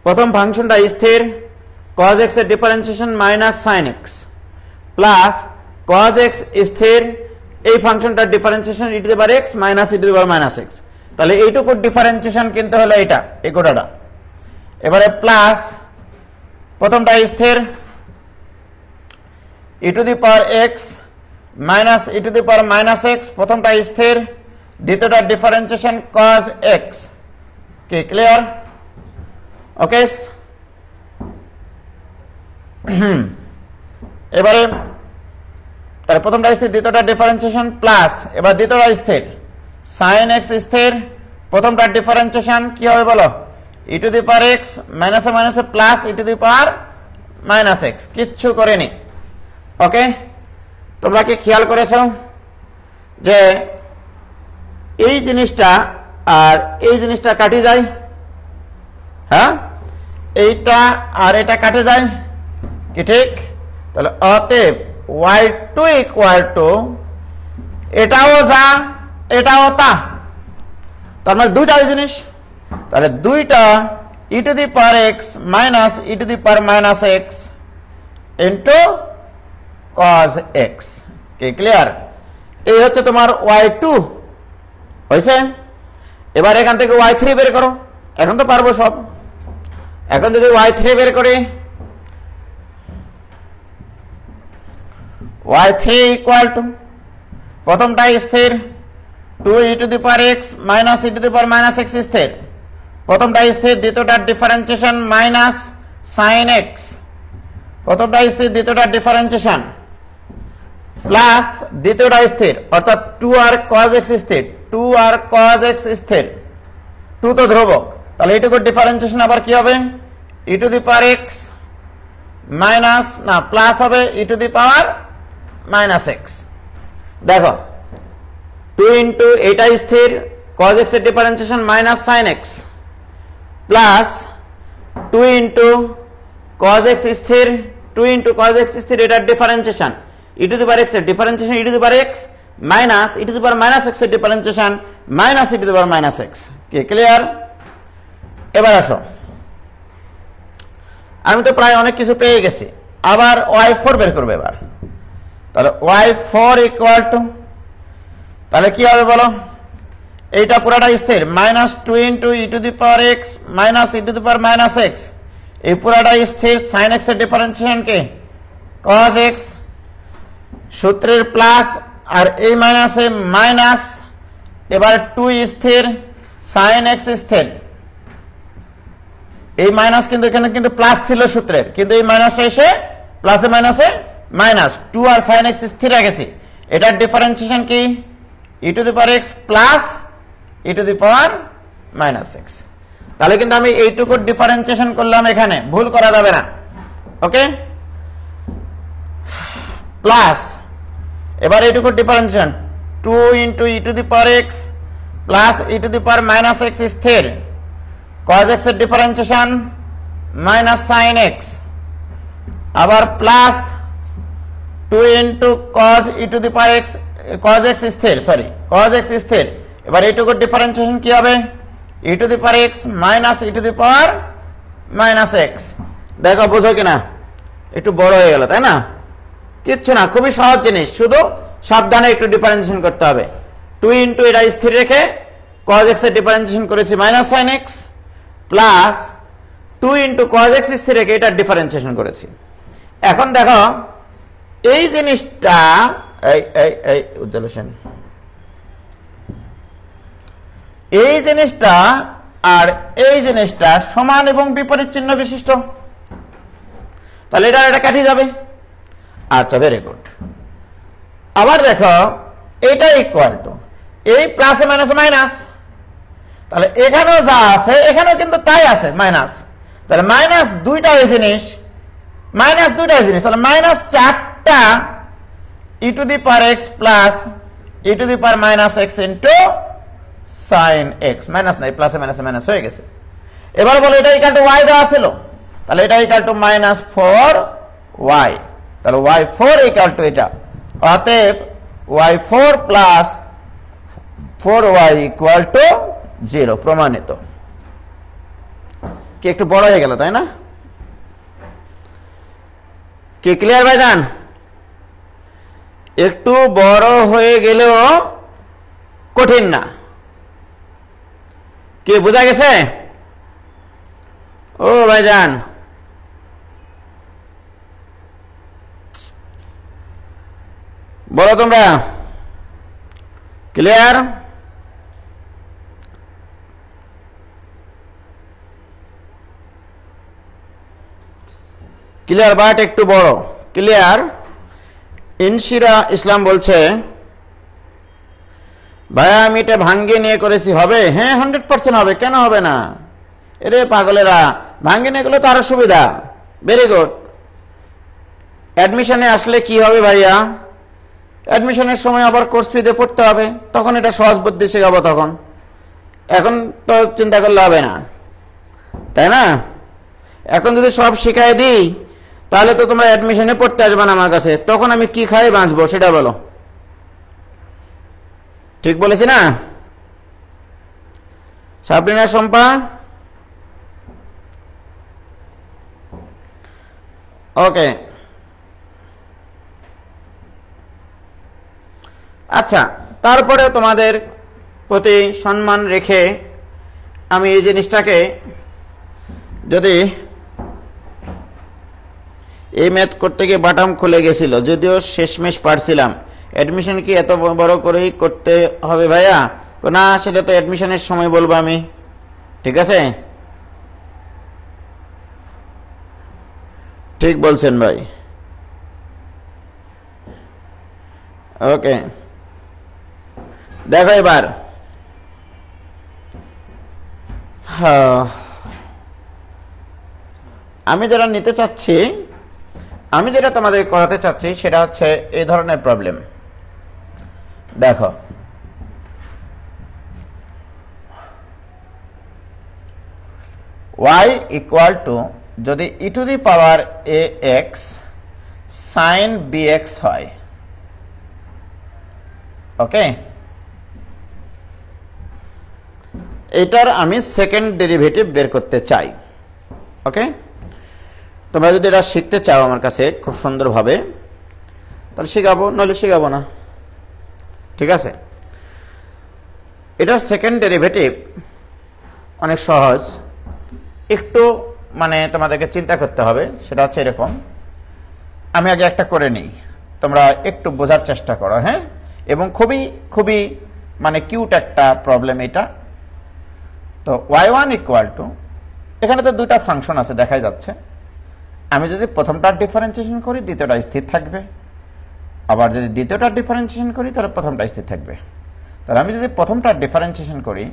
প্রথম ফাংশনটা স্থির cos x এর differentiation minus sin x plus cos x স্থির এই ফাংশনটার differentiation e to the power x minus e to the power minus x। তাহলে এইটুকু ডিফারেন্সিয়েশন কিন্তু হলো এটা, এই গোটাটা। এবারে প্লাস প্রথমটা স্থির e to the power x minus e to the power minus x, প্রথমটা স্থির দ্বিতীয়টা ডিফারেন্সিয়েশন cos x। কি ক্লিয়ার? ওকে, এবারে তাহলে প্রথমটা স্থির দ্বিতীয়টা ডিফারেন্সিয়েশন প্লাস, এবার দ্বিতীয়টা স্থির sin x স্থির প্রথমটা ডিফারেন্সিয়েশন কি হবে বলো? e to the power x মাইনাসে মাইনাসে plus e to the power minus x, কিচ্ছু করেনি। ওকে, তোমরা কি খেয়াল করেছো যে এই জিনিসটা আর এই জিনিসটা কাটি যায়? হ্যাঁ, এইটা আর এটা কাটে যায় কি ঠিক? তাহলে অতএব y2 ইকুয়াল টু এটাও যা এটাও তা, তার মানে দুইটা জিনিস। তাহলে দুইটা e to the power x minus e to the power minus x into cos x। কি ক্লিয়ার? এই হচ্ছে তোমার y2 হয়েছে। এবার এখান থেকে y3 বের করো, এখন তো পারবো সব। এখন যদি y3 বের করি, y3 ইকুয়াল টু প্রথমটা স্থির 2 e to the power x minus e to the power minus x স্থির, প্রথমটা স্থির দ্বিতীয়টা ডিফারেন্সিয়েশন মাইনাস sin x, প্রথমটা স্থির দ্বিতীয়টা ডিফারেন্সিয়েশন প্লাস দ্বিতীয়টা স্থির অর্থাৎ 2 আর cos x স্থির, 2 আর cos x স্থির, 2 তো ধ্রুবক, তাহলে এইটুকু ডিফারেন্সিয়েশন আবার কি হবে? e to the power x minus না প্লাস হবে e to the power minus x। দেখো 2 ইন্টু এইটা স্থির cos x এর differentiation minus sin x plus 2 into cos x স্থির 2 ইন্টু cos x স্থির এটার differentiation e to the power x এর differentiation e to the power x minus e to the power minus x এর differentiation minus e to the power minus x। কি clear? এবার আসো, আমি তো প্রায় অনেক কিছু পেয়ে গেছি, আবার y4 বের করবে এবার। তাহলে y4 ইকুয়াল টু, তাহলে কি হবে বলো? এইটা পুরাটা স্থির minus 2 into e to the power x minus e to the power minus x, এই পুরাটা স্থির sin x এর ডিফারেন্সিয়েশন কি cos x, সূত্রের প্লাস আর এই মাইনাসে মাইনাস, এবার 2 স্থির sin x স্থির, এই মাইনাস কিন্তু এখানে কিন্তু প্লাস ছিল সূত্রের, কিন্তু এই মাইনাসটা এসে প্লাসে মাইনাসে মাইনাস, 2 আর sin x স্থির রেখেছি, এটার ডিফারেন্সিয়েশন কি e to the power x plus e to the power minus x। তাহলে কিন্তু আমি এইটুকু ডিফারেন্সিয়েশন করলাম, এখানে ভুল করা যাবে না। ওকে, প্লাস এবার এইটুকু differentiation 2 into e to the power x plus e to the power minus x স্থির, cos x এর ডিফারেন্সিয়েশন মাইনাস sin x, আবার plus 2 into cos e to the power x cos x স্থির, sorry cos x স্থির, এবার এইটুকু differentiation কি হবে? e to the power x minus e to the power minus x. দেখো বোঝো কিনা, একটু বড় হয়ে গেল তাই না? কিচ্ছু না, খুবই সহজ জিনিস, শুধু সাবধানে একটু ডিফারেন্সিয়েশন করতে হবে। 2 ইন্টু এটা স্থির রেখে cos x এর ডিফারেন্সিয়েশন করেছি minus sine X, plus 2 into cos x স্থির রেখে এটা ডিফারেন্সিয়েশন করেছি। এখন দেখো এই জিনিসটা, এই উজ্জ্বল হোসেন, এই জিনিসটা আর এই জিনিসটা সমান এবং বিপরীত চিহ্ন বিশিষ্ট, তাহলে এটা কাটি যাবে। আচ্ছা, ভেরি গুড। আবার দেখো এটা ইকুয়াল টু এই প্লাসে মাইনাসে মাইনাস, তাহলে এখানেও যা আছে এখানেও কিন্তু তাই আছে মাইনাস, তাহলে মাইনাস দুইটাই জিনিস, মাইনাস দুইটাই জিনিস, তাহলে মাইনাস 4টা e to the power x plus E to the power minus x into sine x, minus নাই প্লাসে মাইনাসে মাইনাস হয়ে গেছে। এবার বলো এটা ইকুয়াল টু ওয়াই দেওয়া ছিল, তাহলে এটা ইকুয়াল টু মাইনাস 4y, তাহলে y4 ইকুয়াল টু এটা, অতএব y4 plus 4y equal to 0, প্রমাণিত। কি একটু বড় হয়ে গেল তাই না? কি ক্লিয়ার ভাইজান? একটু বড় হয়ে গেলেও কঠিন না, কি বোঝা গেছে? ও ভাইজান, বলো তোমরা, ক্লিয়ার? ক্লিয়ার বাট একটু বড়, ক্লিয়ার? ইনশিরা ইসলাম বলছে ভাইয়া আমি এটা ভাঙ্গে নিয়ে করেছি, হবে? হ্যাঁ 100% হবে, কেন হবে না? এরে পাগলেরা, ভাঙ্গে নিয়ে করলে তো আরো সুবিধা। Very good. অ্যাডমিশনে আসলে কি হবে ভাইয়া? অ্যাডমিশনের সময় আবার কোর্স ফিতে পড়তে হবে, তখন এটা সহজ বুদ্ধি শেখাবো, তখন এখন তো চিন্তা করলে হবে না, তাই না? এখন যদি সব শিখাই দিই তাহলে তো তোমরা অ্যাডমিশনে পড়তে আসবে না আমার কাছে, তখন আমি কি খাই বাঁচবো সেটা বলো, ঠিক বলেছি না? সাবরিনা, শম্পা, ওকে। আচ্ছা, তারপরে তোমাদের প্রতি সম্মান রেখে আমি এই জিনিসটাকে, যদি এই ম্যাথ করতে গিয়ে বাটাম খুলে গেছিল, যদিও শেষমেশ পারছিলাম। অ্যাডমিশন কি এত বড় করেই করতে হবে ভাইয়া? না, সেটা তো অ্যাডমিশনের সময় বলবো আমি, ঠিক আছে? ঠিক বলছেন ভাই, ওকে। দেখো এবার, আমি যেটা নিতে চাচ্ছি, আমি যেটা তোমাদের করাতে চাচ্ছি সেটা হচ্ছে এই ধরনের প্রবলেম। দেখো y ইকুয়াল টু, যদি e to the power A x sine B x হয়, ওকে, এটার আমি সেকেন্ড ডেরিভেটিভ বের করতে চাই, ওকে। তোমরা যদি এটা শিখতে চাও আমার কাছে খুব সুন্দরভাবে, তাহলে শিখাবো, নইলে শিখাবো না, ঠিক আছে? এটার সেকেন্ড ডেরিভেটিভ অনেক সহজ, একটু মানে তোমাদেরকে চিন্তা করতে হবে। সেটা হচ্ছে এরকম, আমি আগে একটা করে নিই, তোমরা একটু বোঝার চেষ্টা করো, হ্যাঁ? এবং খুবই খুবই মানে কিউট একটা প্রবলেম এটা। তো y1 ইকুয়াল টু, এখানে তো দুটা ফাংশন আছে দেখাই যাচ্ছে, আমি যদি প্রথমটার ডিফারেন্সিয়েশন করি দ্বিতীয়টা স্থির থাকবে, আবার যদি দ্বিতীয়টার ডিফারেন্সিয়েশন করি তাহলে প্রথমটা স্থির থাকবে। তাহলে আমি যদি প্রথমটার ডিফারেন্সিয়েশন করি,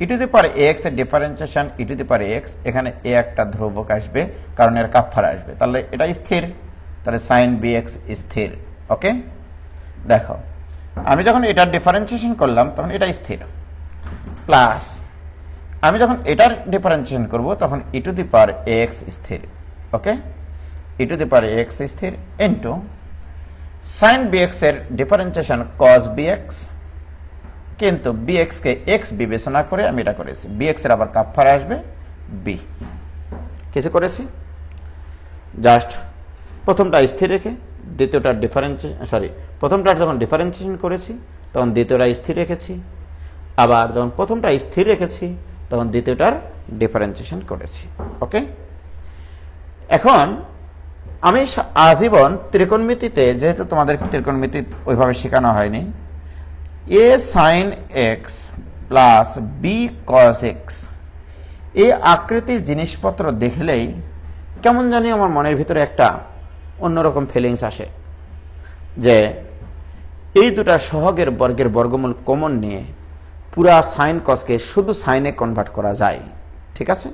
ই টু দি পাওয়ার এক্স এর differentiation E to the power x, এখানে এ একটা ধ্রুবক আসবে কারণ এর কাপফার আসবে, তাহলে এটা স্থির, তাহলে সাইন বি এক্স স্থির, ওকে। দেখো আমি যখন এটার ডিফারেন্সিয়েশন করলাম তখন এটা স্থির, প্লাস আমি যখন এটার ডিফারেন্সিয়েশন করব তখন ই টু দি পাওয়ার এক্স স্থির, ওকে, ই টু দি পাওয়ার এক্স স্থির ইন্টু সাইন বিএক্স এর ডিফারেন্সিয়েশন কস বিএক্স, কিন্তু বিএক্স কে এক্স বিবেচনা করে আমি এটা করেছি, বিএক্স এর আবার কাপফার আসবে বি, কিছু করেছি? জাস্ট প্রথমটা স্থির রেখে দ্বিতীয়টার প্রথমটার যখন ডিফারেন্সিয়েশন করেছি তখন দ্বিতীয়টা স্থির রেখেছি, আবার যখন প্রথমটা স্থির রেখেছি তখন দ্বিতীয়টার ডিফারেন্সিয়েশন করেছি। ওকে, এখন আমি আজীবন ত্রিকোণমিতিতে, যেহেতু তোমাদের ত্রিকোণমিতি ওইভাবে শেখানো হয়নি, a sin x plus b cos x এই আকৃতির জিনিসপত্র দেখলেই কেমন জানি আমার মনের ভিতরে একটা অন্যরকম ফিলিংস আসে যে এই দুটা সহগের বর্গের বর্গমূল কমন নিয়ে পুরা সাইন কসকে শুধু সাইনে কনভার্ট করা যায়। ঠিক আছে,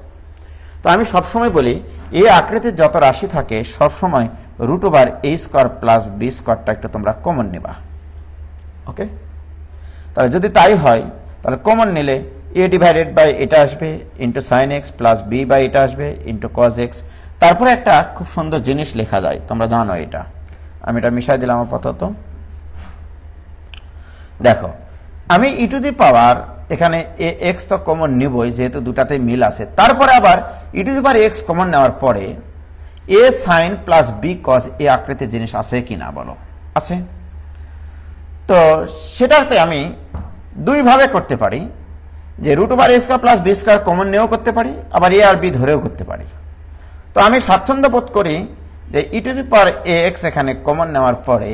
তো আমি সবসময় বলি এই আকৃতির যত রাশি থাকে সবসময় √a² প্লাস b² একটু তোমরা কমন নেবা। ওকে, তাহলে যদি তাই হয় তাহলে কমন নিলে a ডিভাইডেড বাই এটা আসবে into sine X plus b by এটা আসবে ইন্টু কজ এক্স। তারপরে একটা খুব সুন্দর জিনিস লেখা যায়, তোমরা জানো এটা, আমি এটা মিশাই দিলাম আপাতত। দেখো, আমি ই টু দি পাওয়ার এখানে এক্স তো কমন নিবই যেহেতু দুটাতে মিল আছে, তারপরে আবার e to the power x common নেওয়ার পরে a sine plus b cos এই আকৃতির জিনিস আছে কিনা বলো? আছে। তো সেটাতে আমি দুইভাবে করতে পারি, যে √a² প্লাস b² কমন নিয়েও করতে পারি, আবার এ আর বি ধরেও করতে পারি। তো আমি স্বাচ্ছন্দ্য বোধ করি যে ই টু দি পাওয়ার ax এখানে কমন নেওয়ার পরে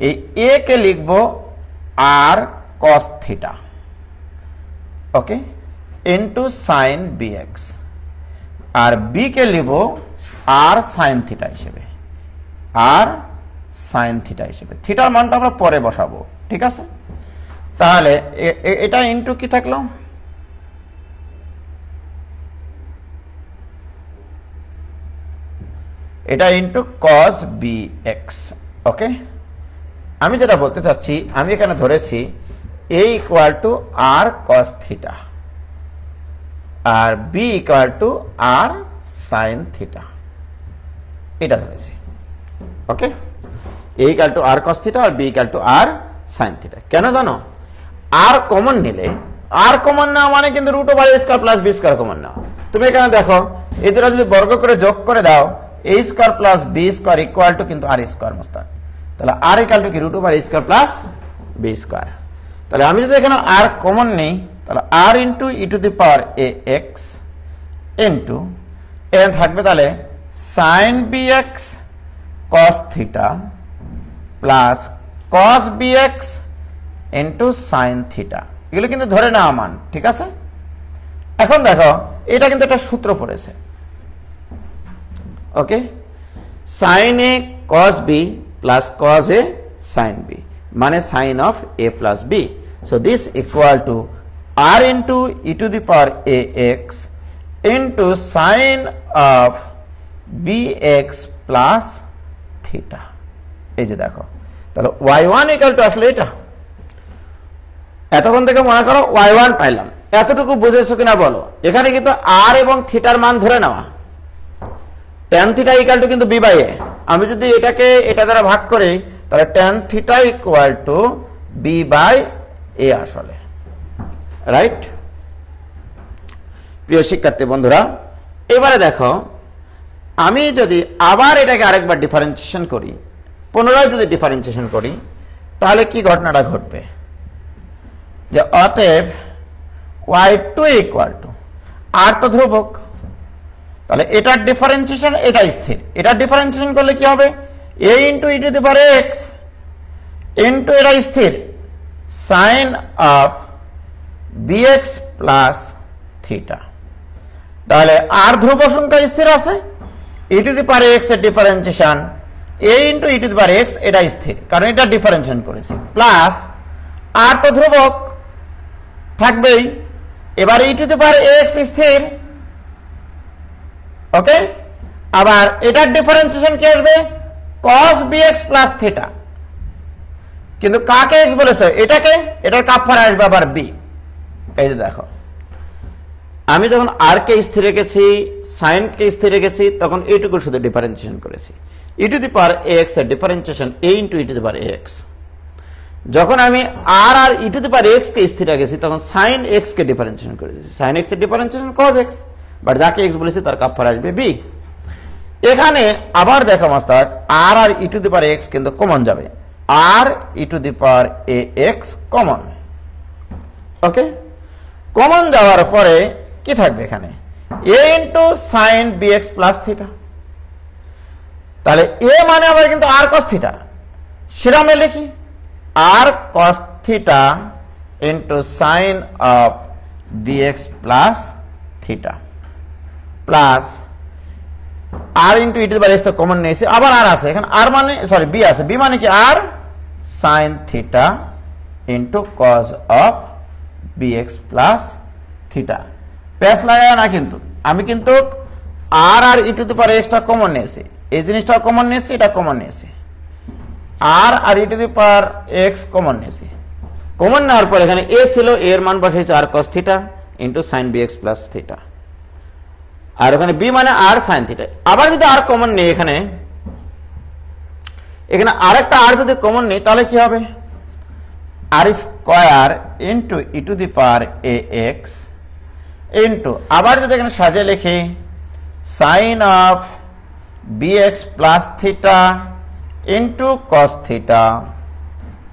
এই a কে লিখব আর cos থিটা, ওকে, ইন্টু সাইন bx, আর b কে লিখব আর সাইন থিটা হিসেবে, আর সাইন থিটা হিসেবে। থিটার মানটা আমরা পরে বসাবো। ঠিক আছে, তাহলে এটা ইন্টু কি থাকলো, এটা ইন্টু cos bx। ওকে, আমি যেটা বলতে চাচ্ছি, আমি এখানে ধরেছি a equal to R cos theta আর b equal to R sine theta, এটা ধরেছি। Okay, a equal to R cos theta আর b equal to R sine theta. কেন জানো? আর কমন নিলে, আর কমন নেওয়া মানে কিন্তু √a² প্লাস b² কমন নেওয়া। তুমি এখানে দেখো এই দুটো যদি বর্গ করে যোগ করে দাও a² plus b² equal to কিন্তু r², মোস্তাক। তাহলে r ইকুয়াল টু কি √a² প্লাস b²। তাহলে আমি যদি এখানে r কমন নেই তাহলে r into E to the power ax into এখানে থাকবে তাহলে sine bx cos theta plus cos bx into sine theta, এগুলো কিন্তু ধরে নেওয়া মান। ঠিক আছে, এখন দেখো এটা কিন্তু একটা সূত্র পড়েছে। Okay, sine a cos b plus cos a sine b মানে sine of a plus b। So this equal to r into E to the power ax into sine of bx plus theta. এই যে দেখো, তাহলে y1 equal two আসলে এটা। এতক্ষণ থেকে মনে করো y1 পাইলাম, এতটুকু বুঝেছো কিনা বলো? এখানে কিন্তু r এবং থিটার মান ধরে নেওয়া, tan থিটা ইকুয়াল টু কিন্তু b বাই a। আমি যদি এটাকে এটা দ্বারা ভাগ করি তাহলে tan theta equal to b by a আসলে, রাইট? প্রিয় শিক্ষার্থী বন্ধুরা, এবারে দেখো আমি যদি আবার এটাকে আরেকবার ডিফারেন্সিয়েশন করি, পুনরায় যদি ডিফারেন্সিয়েশন করি তাহলে কি ঘটনাটা ঘটবে, যে অতএব y2 ইকুয়াল টু আর তো ধ্রুবক, তাহলে এটার ডিফারেন্সিয়েশন এটা স্থির, এটার ডিফারেন্সিয়েশন করলে কি হবে a into E to the power x into এটা স্থির sine of bx plus theta. তাহলে আর ধ্রুব সংখ্যা স্থির আছে, E to the power x এর differentiation a into E to the power x এটা স্থির, কারণ এটা ডিফারেন্সিয়েশন করেছি, প্লাস আর তো ধ্রুবক থাকবেই। এবার ই টু দি পাওয়ার x স্থির, ওকে, আবার এটার ডিফারেন্সিয়েশন কি আসবে cos bx প্লাস থিটা, কিন্তু কাকে x বলেছে? এটাকে, এটার কাপড়ে আসবে আবার b। এই যে দেখো, আমি যখন r কে স্থির রেখেছি, সাইন কে স্থির রেখেছি, তখন এইটুকু শুধু ডিফারেন্সিয়েশন করেছি। ই টু দি পাওয়ার ax এর differentiation a into E to the power ax। যখন আমি r আর ই টু দি পাওয়ার x কে স্থির রেখেছি তখন সাইন x কে ডিফারেন্সিয়েশন করেছি, সাইন x এর ডিফারেন্সিয়েশন cos x, বাট যাকে এক্স বলেছি তার কাপড় আসবে বি। এখানে আবার দেখো মাস্টার আর আর ই টু দি পাওয়ার এক্স কিন্তু কমন যাবে, আর ই to the power A x common. Okay, common যাওয়ার পরে কি থাকবে এখানে, a into sine B x plus theta. তাহলে এ মানে আবার কিন্তু আর কস থিটা, সেটা আমি লিখি r cos theta into sine of B x plus theta plus r into E to the power x তো কমন নিয়েছে, আবার আর আছে এখানে, আর মানে সরি বি আছে, বি মানে কি r sine theta into cos of B x plus theta. প্যাস লাগায় না কিন্তু, আমি কিন্তু আর আর ই টু দি পাওয়ার এক্সটা কমন নিয়েছি, এই জিনিসটা কমন নিয়েছি, এটা কমন নিয়েছি, আর ই to the power x common নিয়েছি। কমন নেওয়ার পর এখানে এ ছিল, এর মান বসাইছে r cos theta into sine B x plus theta, আর ওখানে বি মানে আর সাইন থিটা। আবার যদি আর কমন নেই এখানে, এখানে আরেকটা আর যদি কমন নেই তাহলে কি হবে, r square into E to the power A x into আবার যদি এখানে সাজিয়ে লিখি sine of B x plus theta into cos theta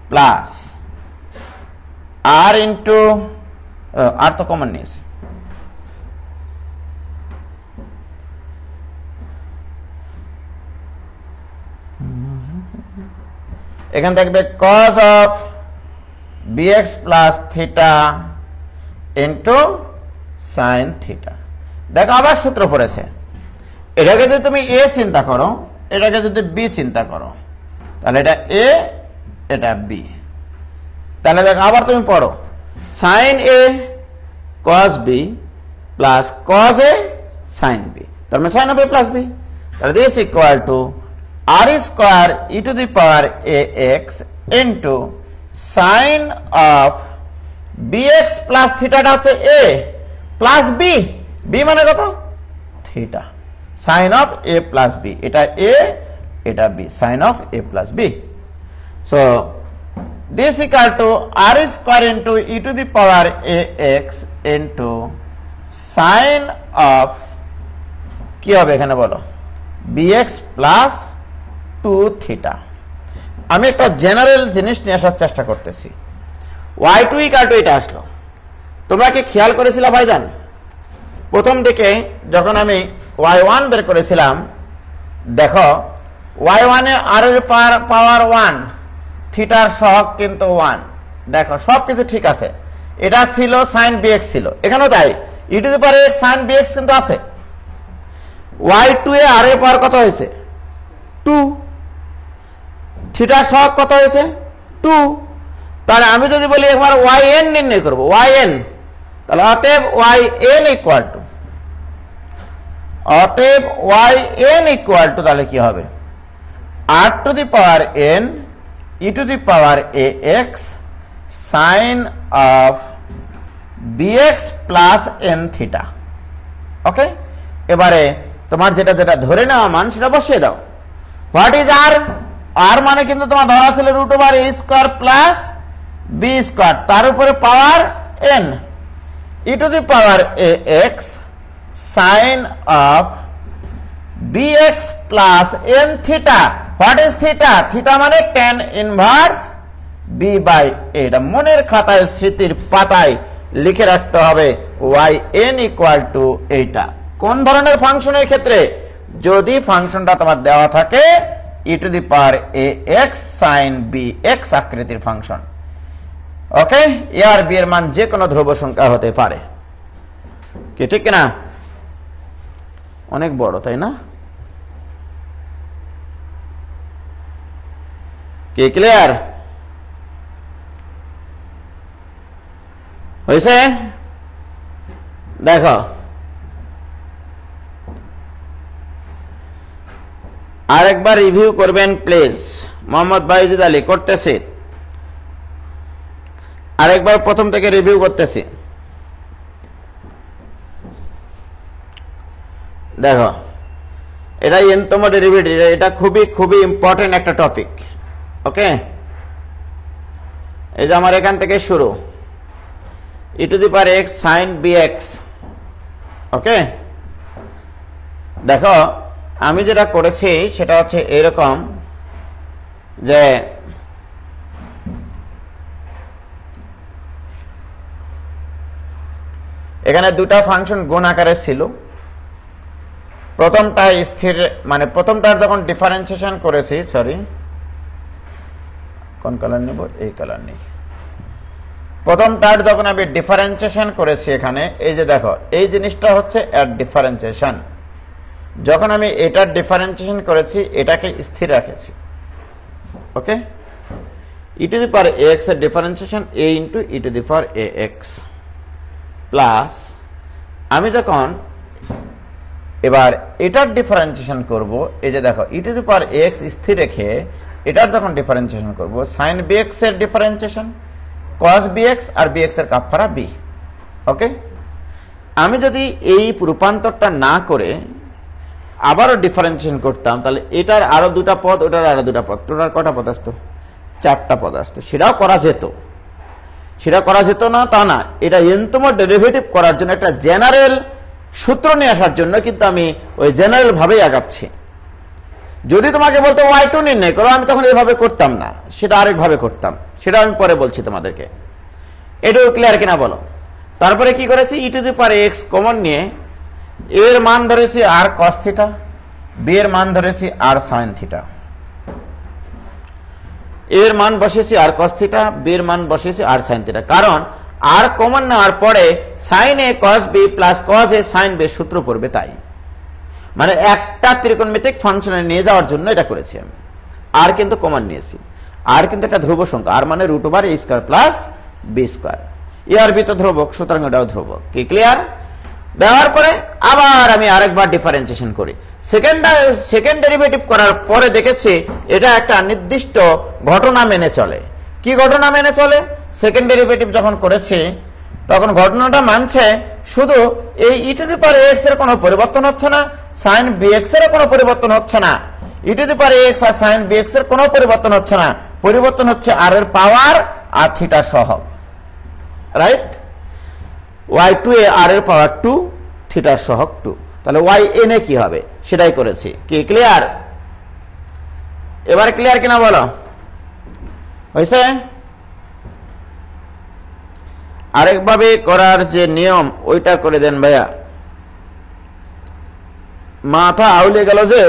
plus r into r তো কমন নিয়েছে, এখানে দেখবে cos of bx plus theta into sine theta. দেখো আবার সূত্র পড়েছে, এটাকে যদি তুমি এ চিন্তা করো, এটাকে যদি বি চিন্তা করো, তাহলে এটা এ এটা বি। তাহলে দেখো আবার তুমি পড়ো sine a cos b plus cos a sine b, তার মানে sine of a plus b. তাহলে this equal to r square E to the power A x into sine of B x plus থিটাটা হচ্ছে a plus b, b মানে কত theta, sine of a plus b, এটা a এটা b, sine of a plus b. So this equal to r square into E to the power A x into sine of কি হবে এখানে বলো B x plus 2 theta. আমি একটা general জিনিস নিয়ে আসার চেষ্টা করতেছি, y2 ইকুয়াল টু এটা আসলো। তোমরা কি খেয়াল করেছিলে ভাইজান, প্রথম দিকে যখন আমি y1 বের করেছিলাম, দেখো y1 এ আর এর পাওয়ার 1, থিটার সহগ কিন্তু 1, দেখো সব কিছু ঠিক আছে। এটা ছিল সাইন bx ছিল, এখানেও তাই e to the power x sine bx কিন্তু আছে। y2 এ আর এর পাওয়ার কত হয়েছে 2, থিটার সহগ কত হয়েছে 2। তাহলে আমি যদি বলি একবার yn নির্ণয় করব, yn, তাহলে অতএব yn ইকুয়াল টু, অতএব yn ইকুয়াল টু তাহলে কি হবে r to the power n E to the power ax sine of bx plus n theta. Okay, এবারে তোমার যেটা যেটা ধরে নেওয়া মান সেটা বসিয়ে দাও। হোয়াট ইজ আর, আর মানে কিন্তু তোমার ধরা ছিল root over A square plus B square, তার উপরে power n E to the power A x sine of B x plus N theta. What is theta, theta মানে tan inverse B by A. এটা মনের খাতায় স্মৃতির পাতায় লিখে রাখতে হবে yn ইকুয়াল টু এইটা। কোন ধরনের ফাংশনের ক্ষেত্রে, যদি ফাংশনটা তোমার দেওয়া থাকে e to the power A x sine B x আকৃতির ফাংশন। ওকে, এ আর বি এর মান যে কোনো ধ্রুব সংখ্যা হতে পারে, কি ঠিক না? অনেক বড় তাই না? কি ক্লিয়ার হয়েছে? দেখো আরেকবার রিভিউ করবেন প্লিজ। মোহাম্মদ বাইজিদ আলী করতেছি, আরেকবার প্রথম থেকে রিভিউ করতেছি। দেখো এটা এনতম ডেরিভেটিভ, এটা খুবই খুবই ইম্পর্টেন্ট একটা টপিক। ওকে, এই যে আমার এখান থেকে শুরু, e to the power x sine B x. Okay, দেখো আমি যেটা করেছি সেটা হচ্ছে এরকম যে এখানে দুটা ফাংশন গুণ আকারে ছিল, প্রথমটা স্থির, মানে প্রথমটার যখন ডিফারেন্সিয়েশন করেছি, সরি কোন কালার নিব, এই কালার নেই, প্রথমটার যখন আমি ডিফারেন্সিয়েশন করেছি এখানে এই যে দেখো এই জিনিসটা হচ্ছে এর ডিফারেন্সিয়েশন, যখন আমি এটার ডিফারেন্সিয়েশন করেছি এটাকে স্থির রেখেছি। ওকে, ই টু দি পাওয়ার এক্স এর differentiation A into E to the power A x plus আমি যখন এবার এটার ডিফারেন্সিয়েশন করব, এই যে দেখো ই টু দি পাওয়ার এক্স স্থির রেখে এটার যখন ডিফারেন্সিয়েশন করব সাইন বিএক্স এর ডিফারেন্সিয়েশন cos bx আর bx এর কাপফারা b। ওকে, আমি যদি এই রূপান্তরটা না করে আবারও ডিফারেন্সিয়েশন করতাম তাহলে এটার আরো দুটা পদ, ওটার আরো দুটা পদ, টোটাল কটা পদ আসতো, 4টা পদ আসতো। সেটাও করা যেত, সেটা করা যেত না তা না, এটা এনতম ডেরিভেটিভ করার জন্য একটা জেনারেল সূত্র নিয়ে আসার জন্য কিন্তু আমি ওই জেনারেল ভাবেই আগাচ্ছি। যদি তোমাকে বলতো y2 নির্ণয় করো, আমি তখন এইভাবে করতাম না, সেটা আরেকভাবে করতাম, সেটা আমি পরে বলছি তোমাদেরকে। এটাও ক্লিয়ার কিনা বলো। তারপরে কি করেছি, ই to the power x common নিয়ে এর মান ধরেছি আর cos থিটা, বি এর মান ধরেছি আর sin থিটা, এর মান বসেছি আর cos থিটা, বি এর মান বসেছি আর sin থিটা, কারণ আর কমন নেওয়ার পরে sin a cos b plus cos a sin b সূত্র পড়বে, তাই মানে একটা ত্রিকোণমিতিক ফাংশনে নিয়ে যাওয়ার জন্য এটা করেছি আমি। আর কিন্তু কমন নিয়েছি, আর কিন্তু একটা ধ্রুব সংখ্যা, আর মানে রুট ওভার এ স্কয়ার প্লাস বি স্কয়ার, এ আর বি তো ধ্রুবক, সুতরাং এটাও ধ্রুবক। কি ক্লিয়ার? দেওয়ার পরে আবার আমি আরেকবার ডিফারেন্সিয়েশন করি, সেকেন্ড ডেরিভেটিভ করার পরে দেখেছি এটা একটা নির্দিষ্ট ঘটনা মেনে চলে। কি ঘটনা মেনে চলে? সেকেন্ড ডেরিভেটিভ যখন করেছি তখন ঘটনাটা মানছে শুধু এই ই টু দি পাওয়ার এক্স এর কোনো পরিবর্তন হচ্ছে না, সাইন বিএক্স এর কোনো পরিবর্তন হচ্ছে না, e to the power x আর সাইন বিএক্স এর কোনো পরিবর্তন হচ্ছে না, পরিবর্তন হচ্ছে আর এর পাওয়ার আর থিটা সহ, রাইট? y2 এ আর এর পাওয়ার 2 থিটার সহগ 2, তাহলে yn এ কি হবে সেটাই করেছি। কি ক্লিয়ার? এবার ক্লিয়ার কিনা বলো, হয়েছে? আরেকভাবে করার যে নিয়ম ওইটা করে দেন ভাইয়া, মাথা আউলে গেল যে,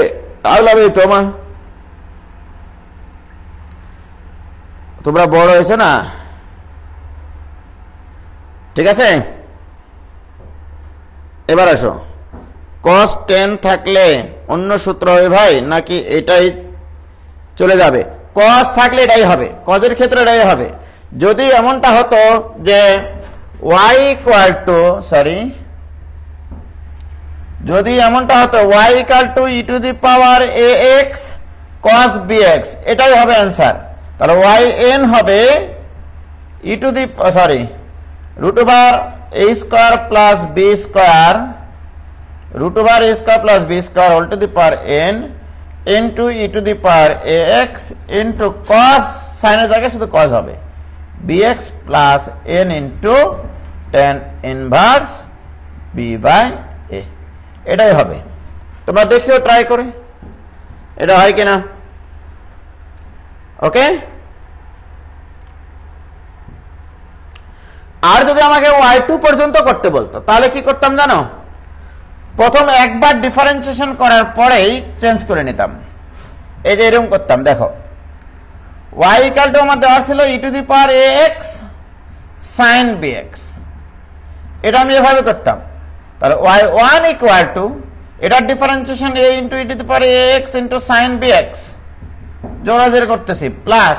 আউলাবে তো মা, তোমরা বড় হয়েছে না, ঠিক আছে? এবার আসো, cos 10 থাকলে অন্য সূত্র হবে ভাই নাকি এটাই চলে যাবে? cos থাকলে এটাই হবে, cos এর ক্ষেত্রে এটাই হবে। যদি এমনটা হতো যে y ইকুয়াল টু, সরি, যদি এমনটা হতো y equal to E to the power ax cos bx, এটাই হবে অ্যান্সার, তাহলে yn হবে e to the, sorry, root over a square plus b square, root over a square plus b square whole to the power n into e to the power ax into cos, সাইনের জায়গায় শুধু cos হবে, bx plus n into tan inverse b by a, এটাই হবে। তোমরা দেখিও try করে এটা হয় কিনা। ওকে, আর যদি আমাকে y2 পর্যন্ত করতে বলতো তাহলে কি করতাম জানো? প্রথম একবার ডিফারেন্সিয়েশন করার পরেই চেঞ্জ করে নিতাম, এই যে এরকম করতাম। দেখো y ইকুয়াল টু আমার দেওয়া ছিল e to the power ax sin bx, এটা আমি এভাবে করতাম, তাহলে y1 ইকুয়াল টু এটার differentiation a into e to the power ax into sin bx, জোড়াজোড়ি করতেছি, plus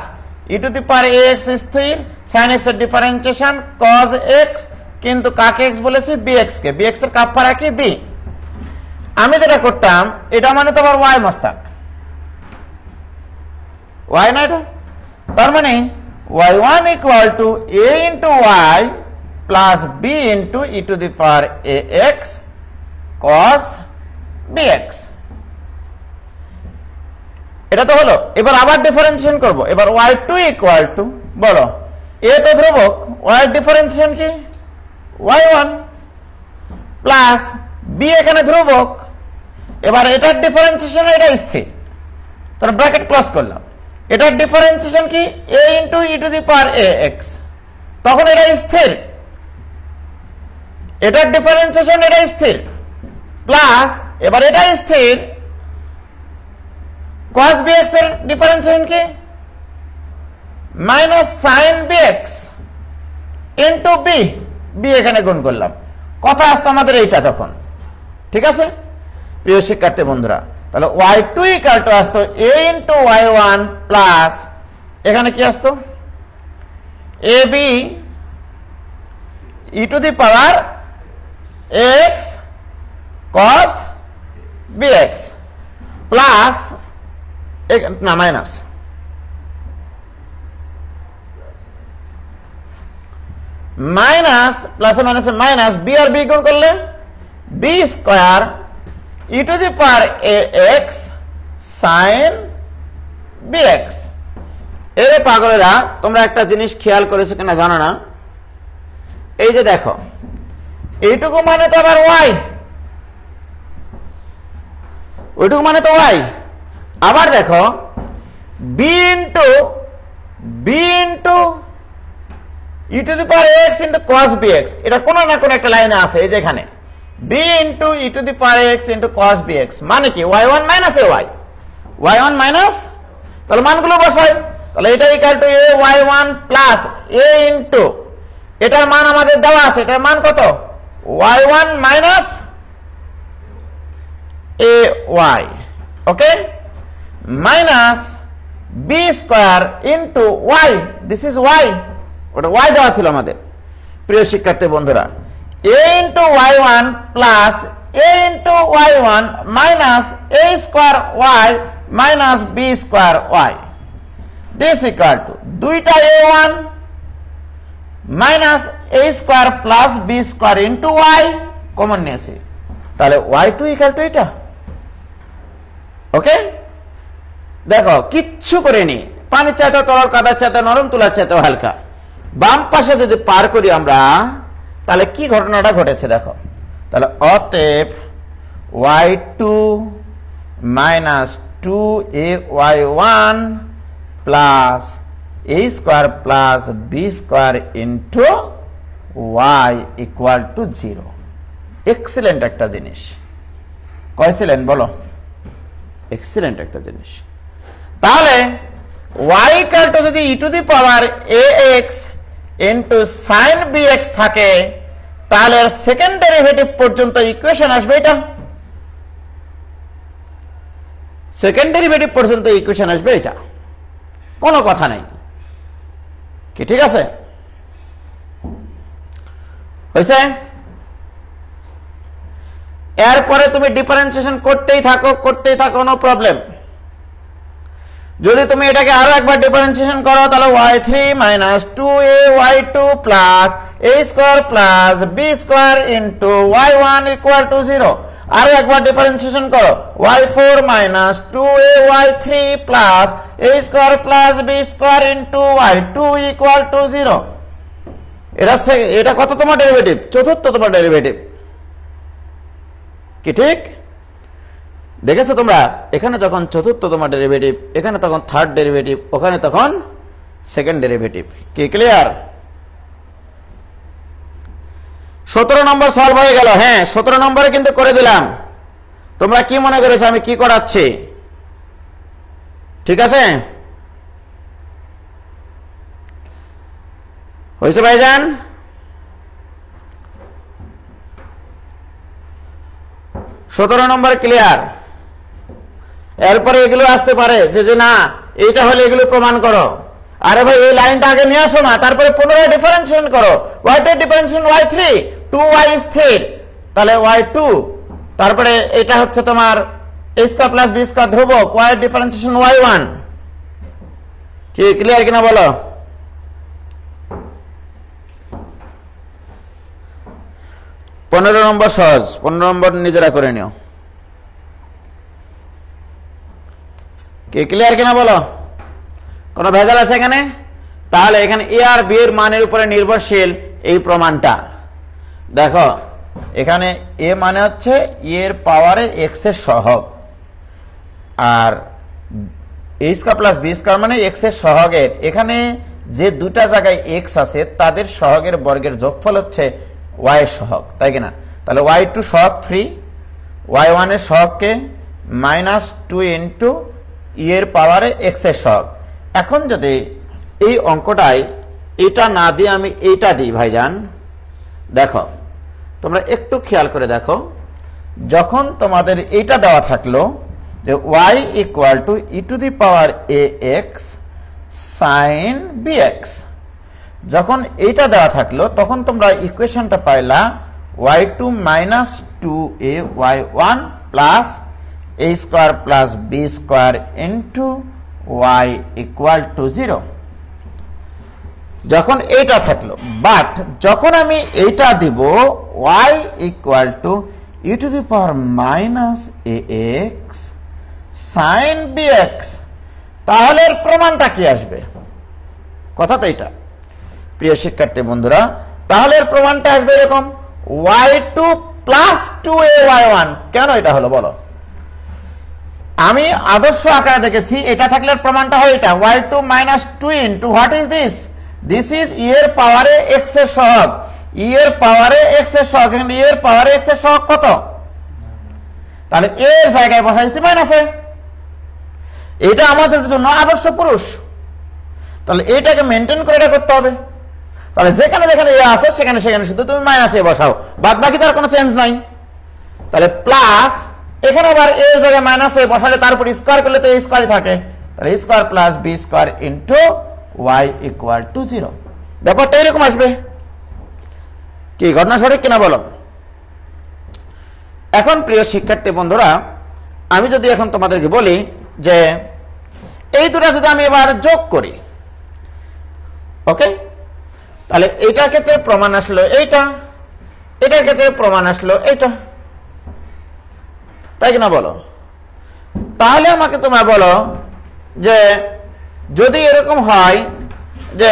E to the power ax স্থির, sin x এর ডিফারেন্সিয়েশন cos x, কিন্তু কাকে x বলেছি? bx কে, bx এর কাপফারা কি b। আমি যেটা করতাম এটা মানে তো আবার y মস্তাক, y না এটা, তার মানে y1 equal to a into y plus b into e to the power ax cos bx, এটা তো হলো। এবার আবার ডিফারেন্সিয়েশন করব, এবার y2 ইকুয়াল টু, বলো a তো ধ্রুবক, y এর ডিফারেন্সিয়েশন কি? y1 প্লাস b এখানে ধ্রুবক, এবার এটার ডিফারেন্সিয়েশন এটা স্থির, তাহলে ব্র্যাকেট ক্লোজ করলাম। এটার ডিফারেন্সিয়েশন কি a into E to the power ax, তখন এটা স্থির। এটার ডিফারেন্সিয়েশন এটা স্থির, প্লাস এবার এটা স্থির, cos bx এর ডিফারেন্সিয়েশন কি minus sine bx into b, b এখানে গুণ করলাম, কথা আসতো আমাদের এইটা তখন। ঠিক আছে প্রিয় শিক্ষার্থী বন্ধুরা, তাহলে y2 ইকুয়াল টু আসতো a ইন্টু y1 প্লাস এখানে কি আসতো ab E to the power x cos bx plus না মাইনাস মাইনাস প্লাসে মাইনাসে মাইনাস বি আর বি গুণ করলে B square E to the power ax sin bx। এর পাগলেরা তোমরা একটা জিনিস খেয়াল করেছো কিনা জানো না, এই যে দেখো এইটুকু মানে তো আবার y, ওইটুকু মানে তো y, আবার দেখো b into E to the power x into cos bx, এটা কোনো না কোনো একটা লাইনে আছে এই যে এখানে b into E to the power x into cos bx, মানে কি y1 minus ay, y1 minus, তাহলে মানগুলো বসাই, তাহলে এটা equal two ay1 plus a into এটার মান আমাদের দেওয়া আছে, এটার মান কত y1 minus ay, okay, minus b square into y, this is y, ওটা y দেওয়া ছিল আমাদের। প্রিয় শিক্ষার্থী বন্ধুরা, a into y1 plus a into y1 minus a square y minus b square y, this equal two দুইটা a1 minus a square plus b square into y common নিয়েছি, তাহলে y2 ইকুয়াল টু এটা। ওকে, দেখো কিচ্ছু করিনি, পানির চাইতে তরল, কাদার চাইতে নরম, তুলার চাইতে হালকা। বাম পাশে যদি পার করি আমরা, তাহলে কি ঘটনাটা ঘটেছে দেখো, তাহলে অতএব y2 minus 2ay1 plus a square plus b square into y equal to 0। Excellent একটা জিনিস, কয়সিলেন্ট বলো, এক্সিলেন্ট একটা জিনিস। তাহলে y ইকুয়াল টু যদি e to the power ax into sin bx থাকে, তাহলে সেকেন্ড ডেরিভেটিভ পর্যন্ত ইকুয়েশন আসবে এটা, সেকেন্ড ডেরিভেটিভ পর্যন্ত ইকুয়েশন আসবে এটা, কোনো কথা নাই কি, ঠিক আছে হয়েছে। এরপরে তুমি ডিফারেন্সিয়েশন করতেই থাকো নো প্রবলেম। যদি তুমি এটাকে আরো একবার ডিফারেন্সিয়েশন করো, তাহলে y3 minus 2ay2 plus a square plus b square into y1 equal to 0। আরো একবার ডিফারেন্সিয়েশন করো, y4 minus 2ay3 plus a square plus b square into y2 equal to 0। এটা কত তোমার ডেরিভেটিভ, চতুর্থ তোমার ডেরিভেটিভ কি, ঠিক দেখেছো তোমরা, এখানে যখন চতুর্থ তোমার ডেরিভেটিভ, এখানে তখন থার্ড ডেরিভেটিভ, ওখানে তখন সেকেন্ড ডেরিভেটিভ, কি ক্লিয়ার? 17 নম্বর সলভ হয়ে গেল। হ্যাঁ 17 নম্বরে কিন্তু করে দিলাম, তোমরা কি মনে করেছো আমি কি করাচ্ছি, ঠিক আছে হয়েছে ভাইজান? সতেরো নম্বর ক্লিয়ার। এরপরে এগুলো আসতে পারে যে না এইটা হলে এগুলো প্রমাণ করো, আরে ভাই এই লাইনটা আগে নিয়ে আসো না, তারপরে পুনরায় ডিফারেন্সিয়েশন করো। y2 ডিফারেন্সিয়েশন y3, 2y স্থির, তাহলে y2, তারপরে এটা হচ্ছে তোমার a square plus b square ধ্রুবক, y ডিফারেন্সিয়েশন y1, কি ক্লিয়ার কিনা বলো? পনেরো নম্বর সহজ, 15 নম্বর নিজেরা করে নিও, কি ক্লিয়ার কিনা বলো? কোনো ভেজাল আছে এখানে? তাহলে এখানে এ আর বি এর মানের উপরে নির্ভরশীল এই প্রমাণটা দেখো, এখানে এ মানে হচ্ছে এর পাওয়ারে এক্স এর সহগ, আর এ স্কয়ার প্লাস বি স্কয়ার মানে এক্স এর সহগের, এখানে যে দুটা জায়গায় এক্স আছে তাদের সহগের বর্গের যোগফল হচ্ছে ওয়াই এর সহগ, তাই কিনা? তাহলে ওয়াই টু সহগ ফ্রি, ওয়াই ওয়ান এর সহগকে -2 ইন্টু ই এর পাওয়ারে এক্স এর সহগ। এখন যদি এই অঙ্কটায় এটা না দিয়ে আমি এইটা দিই ভাইজান, দেখো তোমরা একটু খেয়াল করে দেখো, যখন তোমাদের এইটা দেওয়া থাকলো যে y equal to E to the power A x sine B X, যখন এইটা দেওয়া থাকলো তখন তোমরা ইকুয়েশনটা পাইলা Y two minus two A Y one plus A square plus B square into Y equal to 0, যখন এইটা থাকলো। বাট যখন আমি এইটা দিব y equal to E to the power minus A x sine B X, তাহলে এর প্রমাণটা কি আসবে? কথা তো এইটা প্রিয় শিক্ষার্থী বন্ধুরা, তাহলে এর প্রমাণটা আসবে এরকম y2 প্লাস 2ay1। কেন এটা হলো বলো? আমি আদর্শ আকারে দেখেছি, এটা থাকলে এর প্রমাণটা হয় এটা y2 minus 2 into what is this? This is e এর পাওয়ারে এক্স এর সহগ, ই এর পাওয়ারে এক্স এর সহগ, ই এর পাওয়ারে এক্স এর সহগ কত? তাহলে এর জায়গায় বসাইছি মাইনাসে, এটা আমাদের জন্য আদর্শ পুরুষ। তাহলে এটাকে মেনটেন করে এটা করতে হবে। তাহলে যেখানে যেখানে এ আছে সেখানে সেখানে শুধু তুমি মাইনাস এ বসাও, বাদ বাকি তার কোনো চেঞ্জ নাই। তাহলে প্লাস এখানে আবার এর জায়গায় মাইনাস এ বসালে তারপর স্কোয়ার করলে তো স্কোয়ারই থাকে, তাহলে square plus B square into Y equal to 0। ব্যাপারটা এরকম আসবে। কি ঘটনা সঠিক কিনা বলো? এখন প্রিয় শিক্ষার্থী বন্ধুরা, আমি যদি এখন তোমাদেরকে বলি যে এই দুটো যদি আমি এবার যোগ করি, ওকে, তাহলে এইটার ক্ষেত্রে প্রমাণ আসলো এইটা, এটার ক্ষেত্রে প্রমাণ আসলো এইটা, তাই কিনা বলো? তাহলে আমাকে তোমরা বলো যে যদি এরকম হয় যে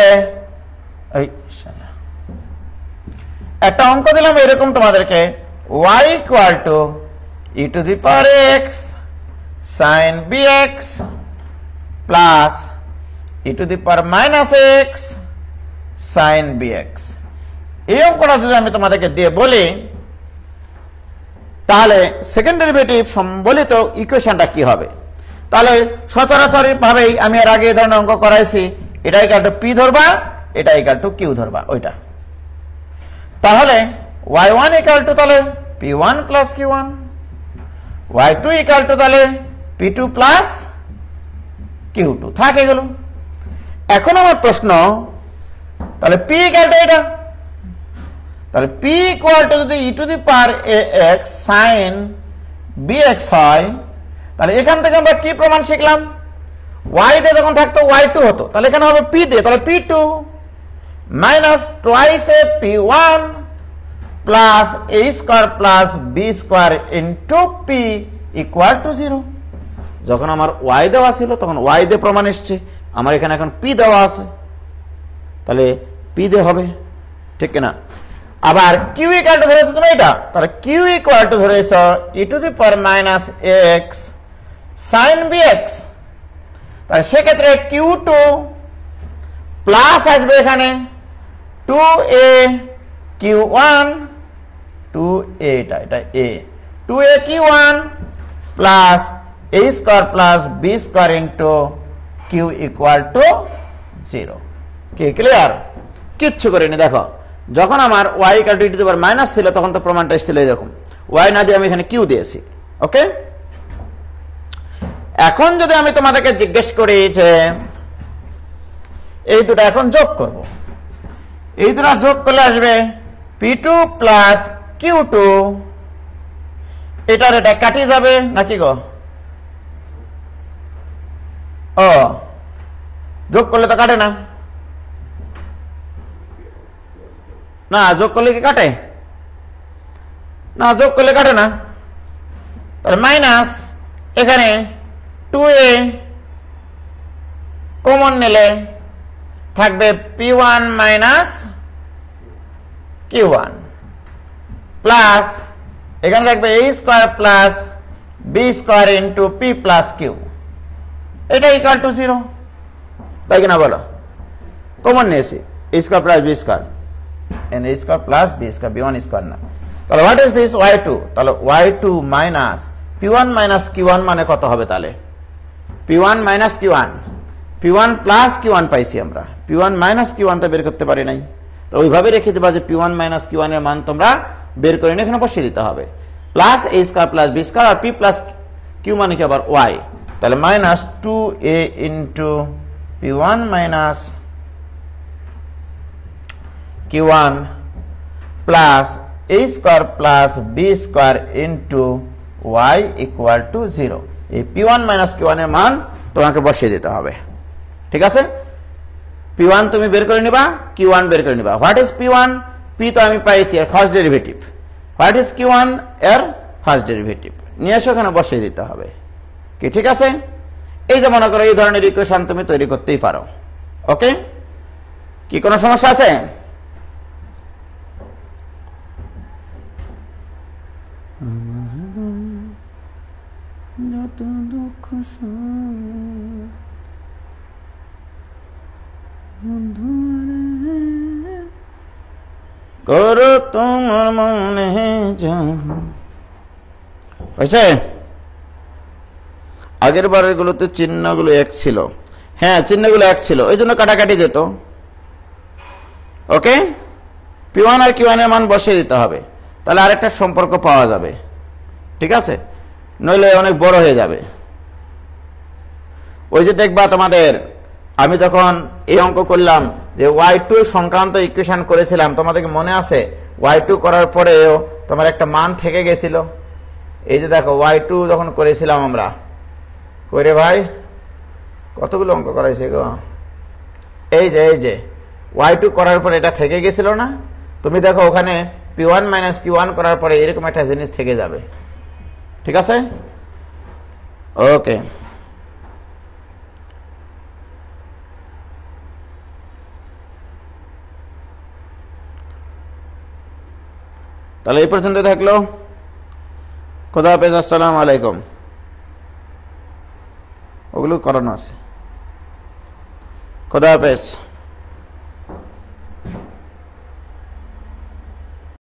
একটা অঙ্ক দিলাম এরকম তোমাদেরকে y equal to E to the power x sine B x plus E to the power minus X sine B X, এই অঙ্কটা যদি আমি তোমাদেরকে দিয়ে বলি, তাহলে সেকেন্ড ডেরিভেটিভ সম্বলিত ইকুয়েশনটা কি হবে? তাহলে সচরাচর ভাবেই আমি এর আগে এই ধরনের অঙ্ক করাইছি, এটা ইকুয়াল টু পি ধরবা, এটা ইকুয়াল টু কিউ ধরবা ওইটা। তাহলে y1 ইকুয়াল টু তাহলে p1 plus q1, y2 equal to তাহলে p2 প্লাস q2 থাকে গেল। এখন আমার প্রশ্ন, তাহলে p ইকুয়াল টু এটা, তাহলে p ইকুয়াল টু যদি e to the power ax sin bx হয়, তাহলে এখান থেকে আমরা কি প্রমাণ শিখলাম? y দিয়ে যখন থাকতো y2 হতো, তাহলে এখানে হবে p দিয়ে, তাহলে p2 minus twice A p1 plus a square plus b square into p equal to 0। যখন আমার y দেওয়া ছিল তখন y দিয়ে প্রমাণ এসছে, আমার এখানে এখন p দেওয়া আছে, তাহলে p দিয়ে হবে, ঠিক কিনা? আবার q ইকুয়াল টু ধরেছো তুমি এটা, তাহলে q ইকুয়াল টু ধরেছো e to the power minus x sin bx, তাহলে সেক্ষেত্রে q2 প্লাস আসবে এখানে 2a q1 2a, এটা a 2a q1 plus a square plus b square into q equal to 0। কি ক্লিয়ার? কিচ্ছু করিনি। দেখো যখন আমার y equal to E to the power minus ছিল তখন তো প্রমাণটা এসেছিল এরকম, y না দিয়ে আমি এখানে q দিয়েছি, ওকে। এখন যদি আমি তোমাদেরকে জিজ্ঞেস করি যে এই দুটো এখন যোগ করব, এই দুটো যোগ করলে আসবে p2 প্লাস q2, এটার এটা কাটিয়ে যাবে নাকি গো? ও যোগ করলে তো কাটে না, না যোগ করলে কি কাটে? না যোগ করলে কাটে না, তাহলে মাইনাস এখানে 2a কমন নিলে থাকবে p1 মাইনাস q1, প্লাস এখানে থাকবে a square plus b square into p plus q, এটা ইকুয়াল টু 0, তাই কিনা বলো? কমন নিয়েছি a square plus b square, n a square plus b square, b1 square না। তাহলে হোয়াট ইজ দিস y2? তাহলে y2 minus p1 minus q1 মানে কত হবে? তাহলে p1 minus q1, p1 plus q1 পাইছি আমরা, p1 মাইনাস q1 তো বের করতে পারি নাই, তো ওইভাবে রেখে দেবা যে p1 মাইনাস q1 এর মান তোমরা বের করে নিয়ে এখানে বসিয়ে দিতে হবে। Plus a square plus b square আর p প্লাস q মানে কি আবার y, তাহলে minus 2a into p1 minus q1 plus a square plus b square into y equal to 0। এই p1 মাইনাস q1 এর মান তোমাকে বসিয়ে দিতে হবে, ঠিক আছে? p1 তুমি বের করে নিবা, q1 বের করে নিবা। What is p1? p তো আমি পাইছি এর first derivative, what is q1? এর ফার্স্ট ডেরিভেটিভ নিয়ে এসে ওখানে বসিয়ে দিতে হবে, কি ঠিক আছে? এই যে মনে করো এই ধরনের ইকুয়েশন তুমি তৈরি করতেই পারো, ওকে? কি কোনো সমস্যা আছে? যত দুঃখ করো তোমার মনে হয়েছে? আগের বারের গুলোতে চিহ্নগুলো এক ছিল, হ্যাঁ চিহ্নগুলো এক ছিল, ওই জন্য কাটাকাটি যেত, ওকে? p1 আর q1 এর মান বসিয়ে দিতে হবে, তাহলে আরেকটা সম্পর্ক পাওয়া যাবে, ঠিক আছে? নইলে অনেক বড় হয়ে যাবে। ওই যে দেখবা তোমাদের আমি যখন এই অঙ্ক করলাম যে y2 সংক্রান্ত ইকুয়েশন করেছিলাম, তোমাদেরকে মনে আছে? y2 করার পরেও তোমার একটা মান থেকে গেছিল, এই যে দেখো y2 যখন করেছিলাম আমরা, করে ভাই কতগুলো অঙ্ক করাইছে গো, এই যে y2 করার পরে এটা থেকে গেছিল না? তুমি দেখো ওখানে p1 মাইনাস q1 করার পরে এরকম একটা জিনিস থেকে যাবে, ঠিক আছে? ওকে, তাহলে এই পর্যন্ত থাকলো। খোদা হাফেজ, আসসালামু আলাইকুম। ওগুলো করানো আছে। খোদা হাফেজ।